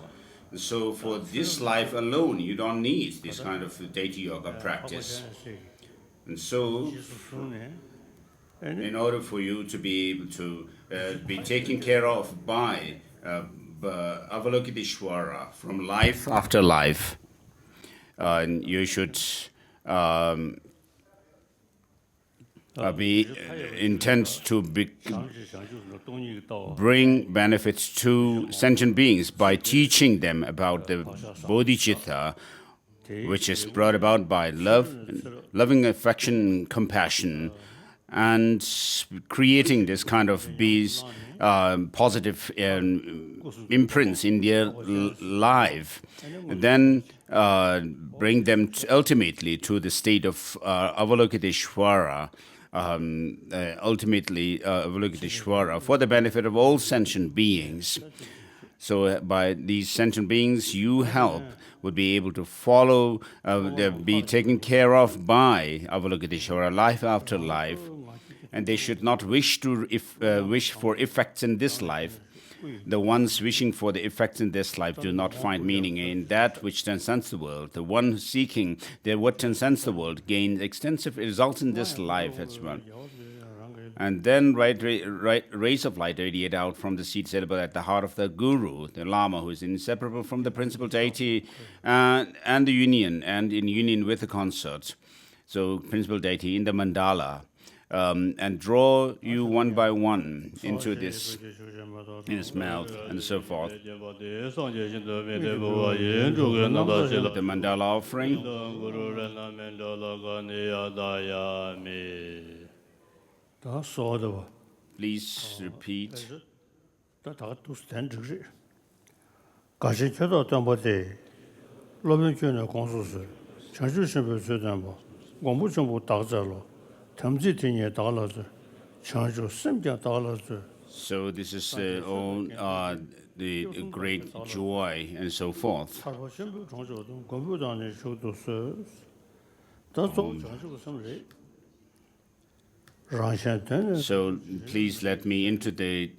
So for this life alone, you don't need this kind of deity yoga practice. And so, in order for you to be able to be taken care of by Avalokiteshvara from life after life, you should be intent to bring benefits to sentient beings by teaching them about the bodhicitta, which is brought about by love, loving affection, compassion, and creating this kind of these positive imprints in their life, then bring them ultimately to the state of Avalokiteshvara, ultimately Avalokiteshvara, for the benefit of all sentient beings. So by these sentient beings you help would be able to follow, be taken care of by Avalokiteshvara life after life, and they should not wish to wish for effects in this life. The ones wishing for the effects in this life do not find meaning in that which transcends the world. The one seeking what transcends the world gains extensive results in this life as well. And then rays of light radiate out from the seat set at the heart of the Guru, the Lama, who is inseparable from the principal deity and the union, and in union with the consort. So principal deity in the Mandala. And draw you one by one into this, in his mouth, and so forth. The mandala offering. Please repeat. So this is the great joy and so forth. So please let me into the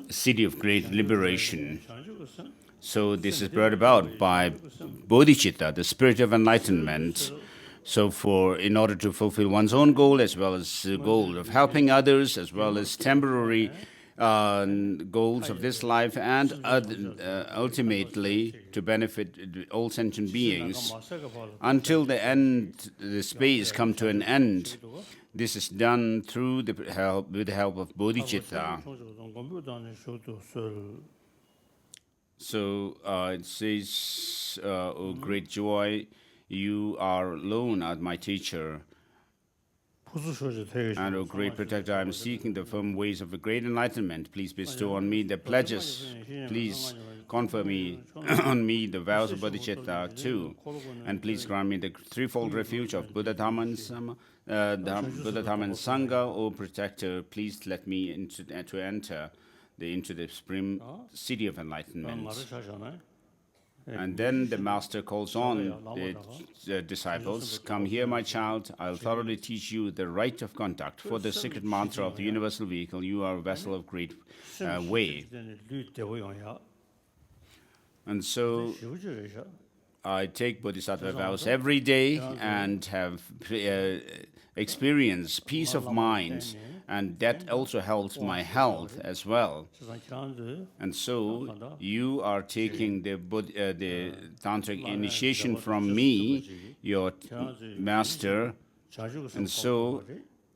city of great liberation. So this is brought about by bodhicitta, the spirit of enlightenment. So in order to fulfill one's own goal, as well as the goal of helping others, as well as temporary goals of this life, and ultimately to benefit all sentient beings, until the end, the space come to an end. This is done through with the help of bodhicitta. So it says, "O great joy, you are alone as my teacher. And, O great protector, I am seeking the firm ways of the great enlightenment. Please bestow on me the pledges. Please confer on me the vows of bodhicitta too. And please grant me the threefold refuge of Buddha, Dharma, and Sangha. O protector, please let me enter into the supreme city of enlightenment." And then the master calls on the disciples, "Come here, my child, I'll thoroughly teach you the right of conduct. For the secret mantra of the universal vehicle, you are a vessel of great way." And so I take bodhisattva vows every day and have experienced peace of mind, and that also helps my health as well. And so you are taking the tantric initiation from me, your master, and so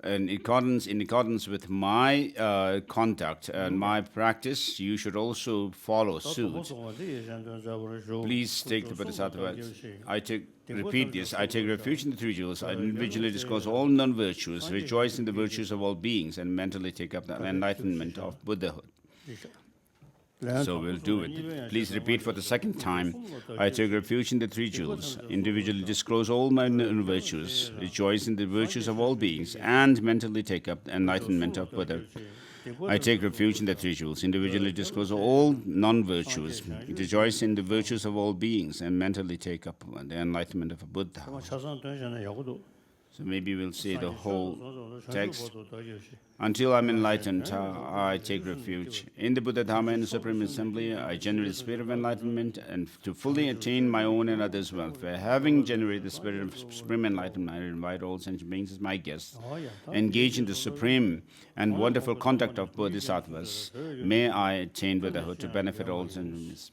in accordance with my conduct and my practice, you should also follow suit. Please take the bodhisattva. Repeat this. I take refuge in the three jewels. I individually disclose all non-virtues, rejoice in the virtues of all beings, and mentally take up the enlightenment of Buddhahood. So we'll do it. Please repeat for the second time. I take refuge in the three jewels, individually disclose all my virtues, rejoice in the virtues of all beings, and mentally take up the enlightenment of Buddha. I take refuge in the three jewels, individually disclose all non-virtues, rejoice in the virtues of all beings, and mentally take up the enlightenment of a Buddha. So maybe we'll say the whole text. Until I'm enlightened, I take refuge in the Buddha, Dharma, and the Supreme Assembly. I generate the spirit of enlightenment, and to fully attain my own and others' welfare. Having generated the spirit of supreme enlightenment, I invite all sentient beings as my guests. Engage in the supreme and wonderful conduct of bodhisattvas. May I attain Buddhahood to benefit all sentient beings.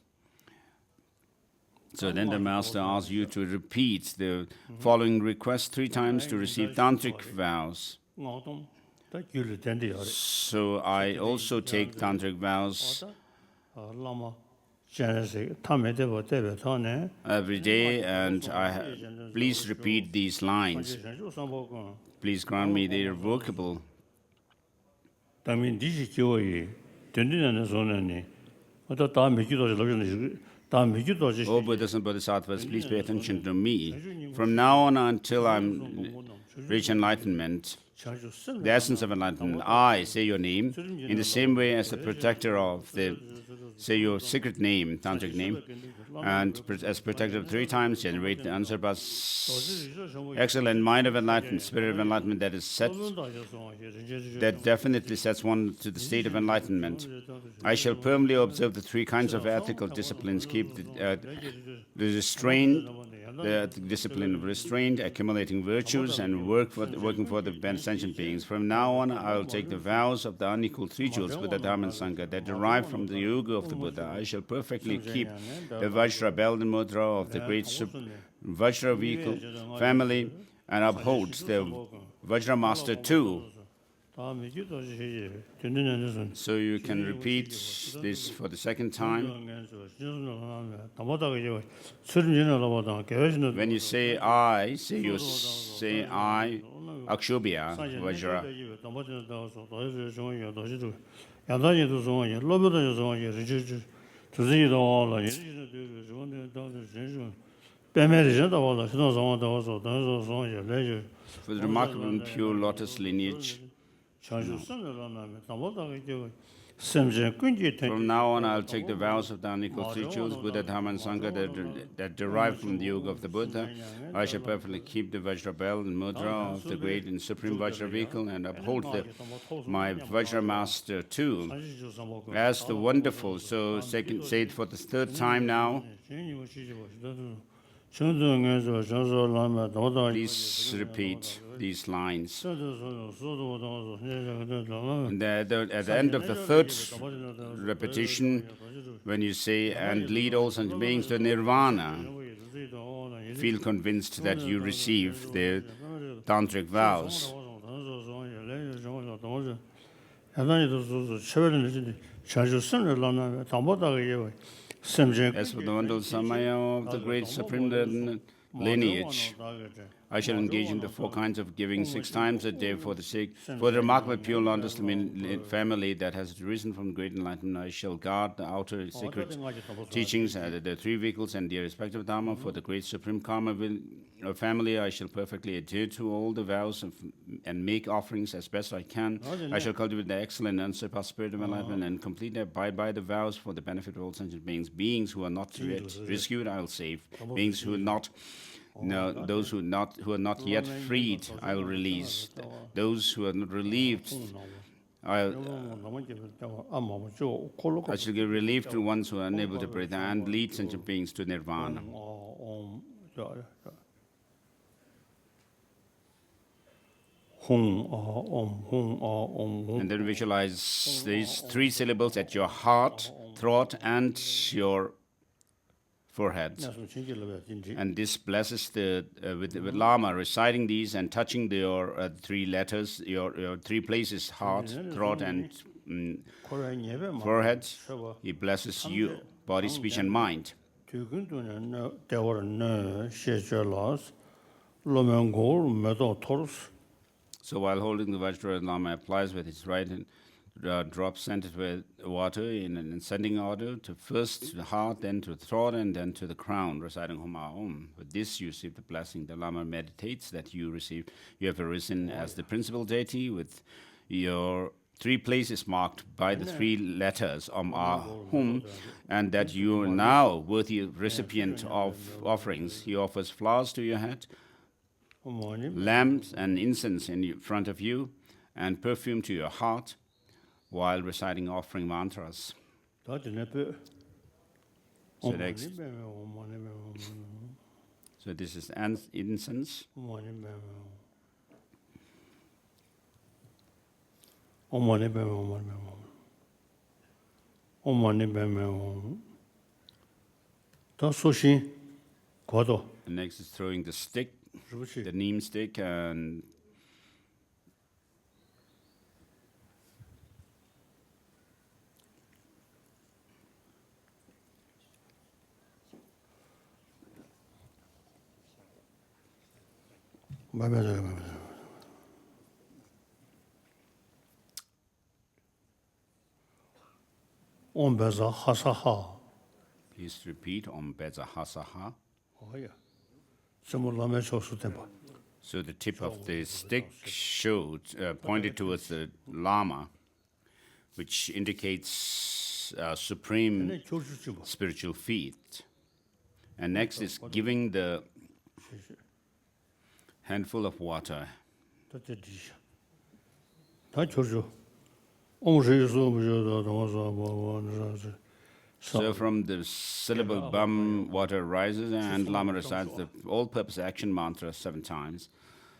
So then the master asks you to repeat the following request 3 times to receive tantric vows. So I also take tantric vows every day, and please repeat these lines. Please grant me the irrevocable. O Buddhas and Bodhisattvas, please pay attention to me. From now on until I'm reach enlightenment, the essence of enlightenment, I say your name in the same way as the protector of say your secret name, tantric name, and as protector 3 times, generate the unsurpassed excellent mind of enlightenment, spirit of enlightenment that definitely sets one to the state of enlightenment. I shall firmly observe the 3 kinds of ethical disciplines, keep the discipline of restraint, accumulating virtues, and working for the sentient beings. From now on, I will take the vows of the unequal 3 jewels with the Dharma and Sangha that derive from the yoga of the Buddha. I shall perfectly keep the Vajra belt and mudra of the great Vajra vehicle family and uphold the Vajra master too. So you can repeat this for the second time. When you say I, say I, Akshobhya, Vajra. For the remarkable and pure lotus lineage. From now on, I'll take the vows of the unequal 3 jewels, Buddha, Dharma, and Sangha that derive from the yoga of the Buddha. I shall perfectly keep the Vajra belt and mudra of the great and supreme Vajra vehicle and uphold my Vajra master too as the wonderful. So say it for the 3rd time now. Please repeat these lines. And at the end of the 3rd repetition, when you say, and lead all sentient beings to nirvana, feel convinced that you receive the tantric vows. As for the Mandala Samaya of the great supreme lineage, I shall engage in the 4 kinds of giving 6 times a day for the remarkable Pure Lotus family that has risen from great enlightenment. I shall guard the outer sacred teachings, the 3 vehicles and their respective dharma. For the great supreme karma family, I shall perfectly adhere to all the vows and make offerings as best I can. I shall cultivate the excellent and unsurpassed spirit of enlightenment and completely abide by the vows for the benefit of all sentient beings who are not yet rescued. I will save beings who are not. No, those who are not yet freed, I will release. Those who are not relieved, I shall give relief to ones who are unable to breathe and lead sentient beings to nirvana. And then visualize these 3 syllables at your heart, throat, and your forehead. And this blesses with Lama reciting these and touching your 3 letters, your 3 places, heart, throat, and forehead. He blesses you, body, speech, and mind. So while holding the Vajrayana, Lama applies with his right hand, drops scented with water in an ascending order to first the heart, then to the throat, and then to the crown, reciting Hum Aum. With this, you receive the blessing. The Lama meditates that you have arisen as the principal deity with your 3 places marked by the 3 letters Hum, and that you are now worthy recipient of offerings. He offers flowers to your head, lamps and incense in front of you, and perfume to your heart, while reciting offering mantras. So this is incense. And next is throwing the stick, the neem stick, and Om Beza Hasaha. Please repeat Om Beza Hasaha. Oh, yeah. So the tip of the stick pointed towards the Lama, which indicates supreme spiritual feat. And next is giving the handful of water. So from the syllable Bam, water rises, and Lama recites the all-purpose action mantra 7 times.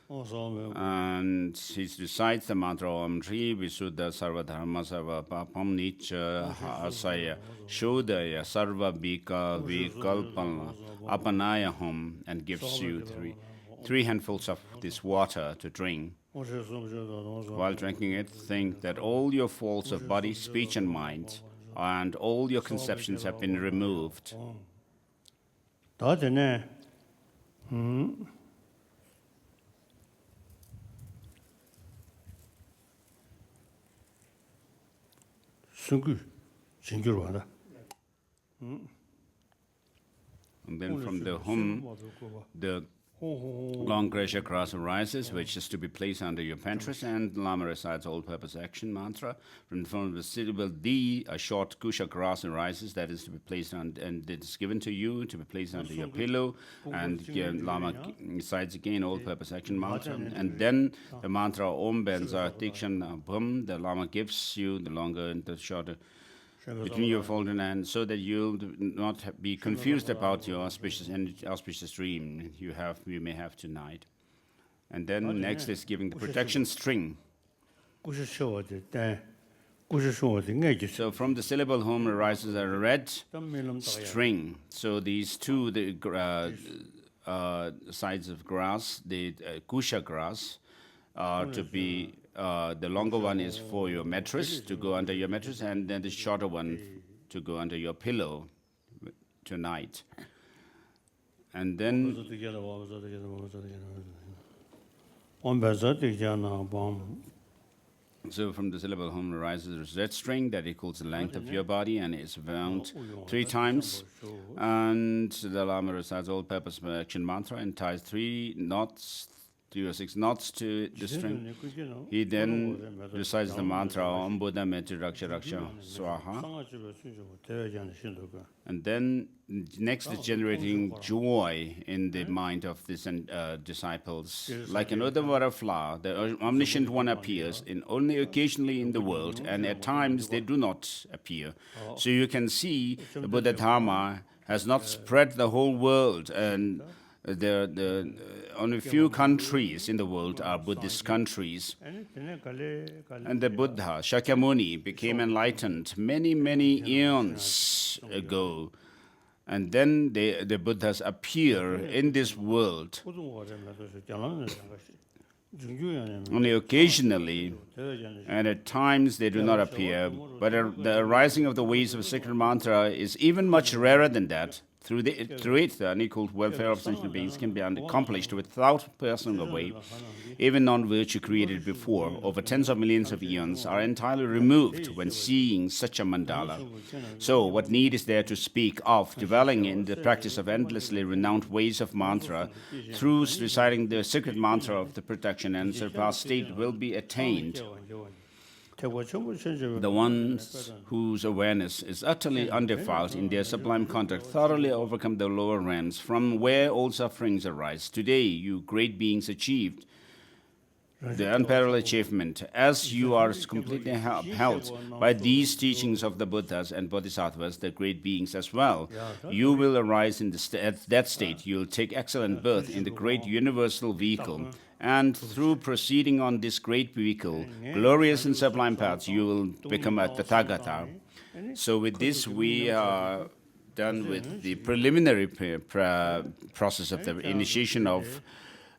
And he recites the mantra Om Shri Visuddha Sarva Dharma Sarva Papam Nicha Asaya Shodaya Sarva Bika Vikalpana Apanaya Hum, and gives you 3 handfuls of this water to drink. While drinking it, think that all your faults of body, speech, and mind, and all your conceptions have been removed. And then from the Hum, the long gracia grass arises, which is to be placed under your pantras, and Lama recites all-purpose action mantra. From the syllable D, a short kusha grass arises that is to be placed on, and it is given to you to be placed under your pillow. And Lama recites again all-purpose action mantra, and then the mantra Om Benza Dikshan Bhum. The Lama gives you the longer and the shorter between your folded hands, so that you'll not be confused about your auspicious dream you may have tonight. And then next is giving the protection string. So from the syllable Hum arises a red string. So these 2 sides of grass, the kusha grass, are to be the longer one is for your mattress, to go under your mattress, and then the shorter one to go under your pillow tonight. And then So from the syllable hum arises a red string that equals the length of your body and is wound 3 times. And the Lama recites all-purpose action mantra and ties 3 knots, 3 or 6 knots to the string. He then recites the mantra Om Buddha Meti Raksha Raksha Swaha. And then next is generating joy in the mind of these disciples. Like an Udavara flower, the omniscient one appears only occasionally in the world, and at times they do not appear. So you can see the Buddha Dharma has not spread the whole world, and only a few countries in the world are Buddhist countries. And the Buddha, Shakyamuni, became enlightened many, many eons ago. And then the Buddhas appear in this world only occasionally, and at times they do not appear. But the arising of the waves of sacred mantra is even much rarer than that. Through it, the unequal welfare of sentient beings can be accomplished without personal away. Even non-virtue created before, over tens of millions of eons, are entirely removed when seeing such a mandala. So, what need is there to speak of dwelling in the practice of endlessly renowned ways of mantra? Through reciting the sacred mantra of the protection and surpassed state will be attained. The ones whose awareness is utterly undefiled in their sublime contact thoroughly overcome the lower realms, from where all sufferings arise. Today, you great beings achieved the unparalleled achievement. As you are completely upheld by these teachings of the Buddhas and Bodhisattvas, the great beings as well, you will arise in at that state. You will take excellent birth in the great universal vehicle. And through proceeding on this great vehicle, glorious and sublime paths, you will become a Tathagata. So with this, we are done with the preliminary process of the initiation of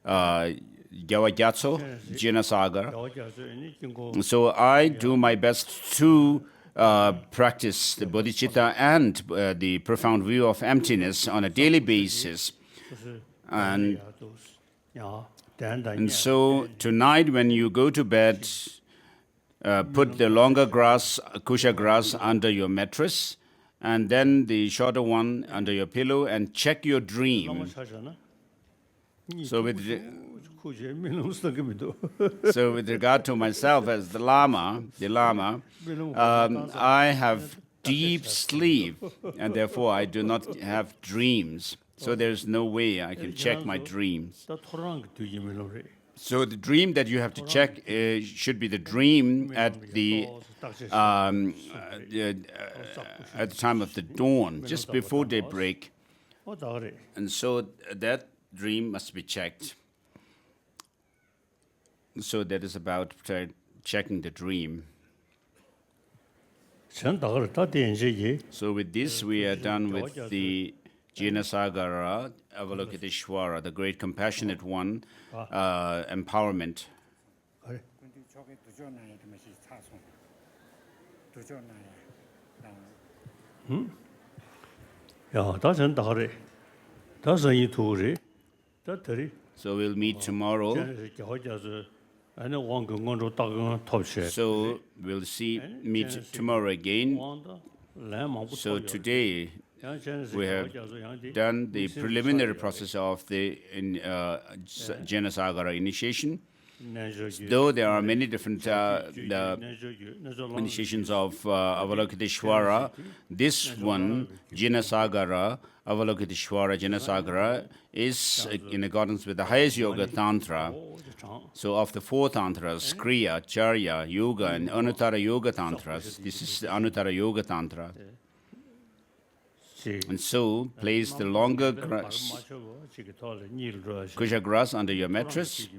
Gyawajatso Jinasagara. So I do my best to practice the bodhicitta and the profound view of emptiness on a daily basis. And so tonight when you go to bed, put the longer grass, kusha grass, under your mattress, and then the shorter one under your pillow, and check your dream. So with regard to myself as the Lama, I have deep sleep, and therefore I do not have dreams. So there's no way I can check my dreams. So the dream that you have to check should be the dream at the time of the dawn, just before daybreak. And so that dream must be checked. So that is about checking the dream. So with this, we are done with the Jinasagara, Avalokiteshvara, the great compassionate one, empowerment. So we'll meet tomorrow. So we'll meet tomorrow again. So today we have done the preliminary process of the Jinasagara initiation. Though there are many different initiations of Avalokiteshvara, this one, Jinasagara, Avalokiteshvara Jinasagara, is in accordance with the highest yoga tantra. So of the 4 tantras, Kriya, Charya, Yoga, and Anuttara Yoga tantras, this is the Anuttara Yoga tantra. And so, place the longer grass, kusha grass under your mattress,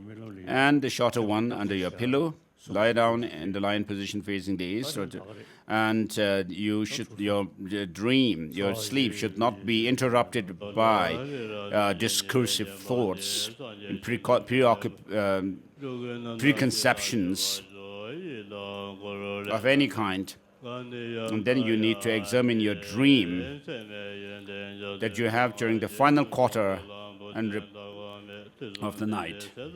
and the shorter one under your pillow. Lie down in the lying position facing the east, and your sleep should not be interrupted by discursive thoughts, preconceptions of any kind. And then you need to examine your dream that you have during the final quarter and of the night. This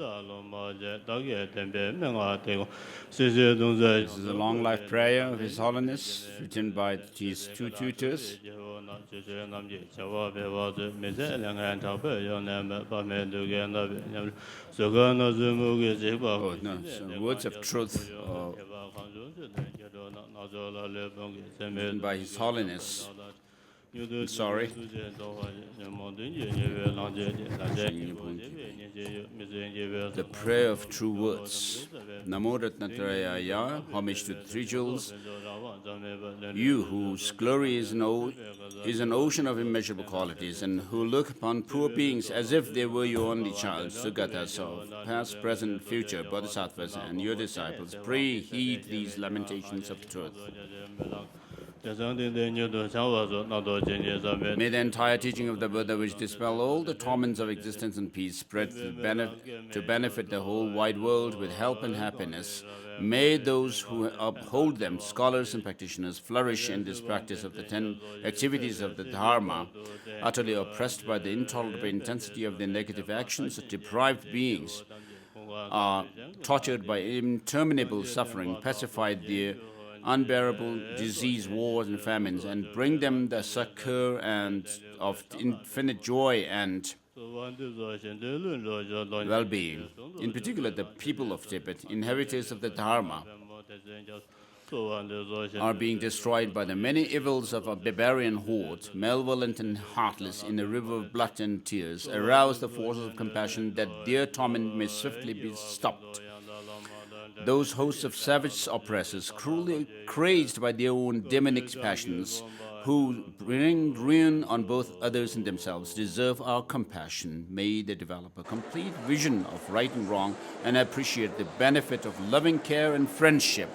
This is a long life prayer of His Holiness, written by his two tutors. Oh, no, so words of truth written by His Holiness. I'm sorry. The prayer of true words. Namo Ratnatrayaya, homage to the three jewels. You whose glory is an ocean of immeasurable qualities, and who look upon poor beings as if they were your only child, Sugatas of past, present, future, bodhisattvas, and your disciples, pray heed these lamentations of truth. May the entire teaching of the Buddha, which dispel all the torments of existence and peace, spread to benefit the whole wide world with help and happiness. May those who uphold them, scholars and practitioners, flourish in this practice of the 10 activities of the Dharma. Utterly oppressed by the intolerable intensity of their negative actions, deprived beings are tortured by interminable suffering, pacified their unbearable disease, wars, and famines, and bring them the succor and of infinite joy and well-being. In particular, the people of Tibet, inheritors of the Dharma, are being destroyed by the many evils of a barbarian horde, malevolent and heartless, in a river of blood and tears. Arouse the forces of compassion that their torment may swiftly be stopped. Those hosts of savage oppressors, cruelly crazed by their own demonic passions, who bring ruin on both others and themselves, deserve our compassion. May they develop a complete vision of right and wrong and appreciate the benefit of loving care and friendship.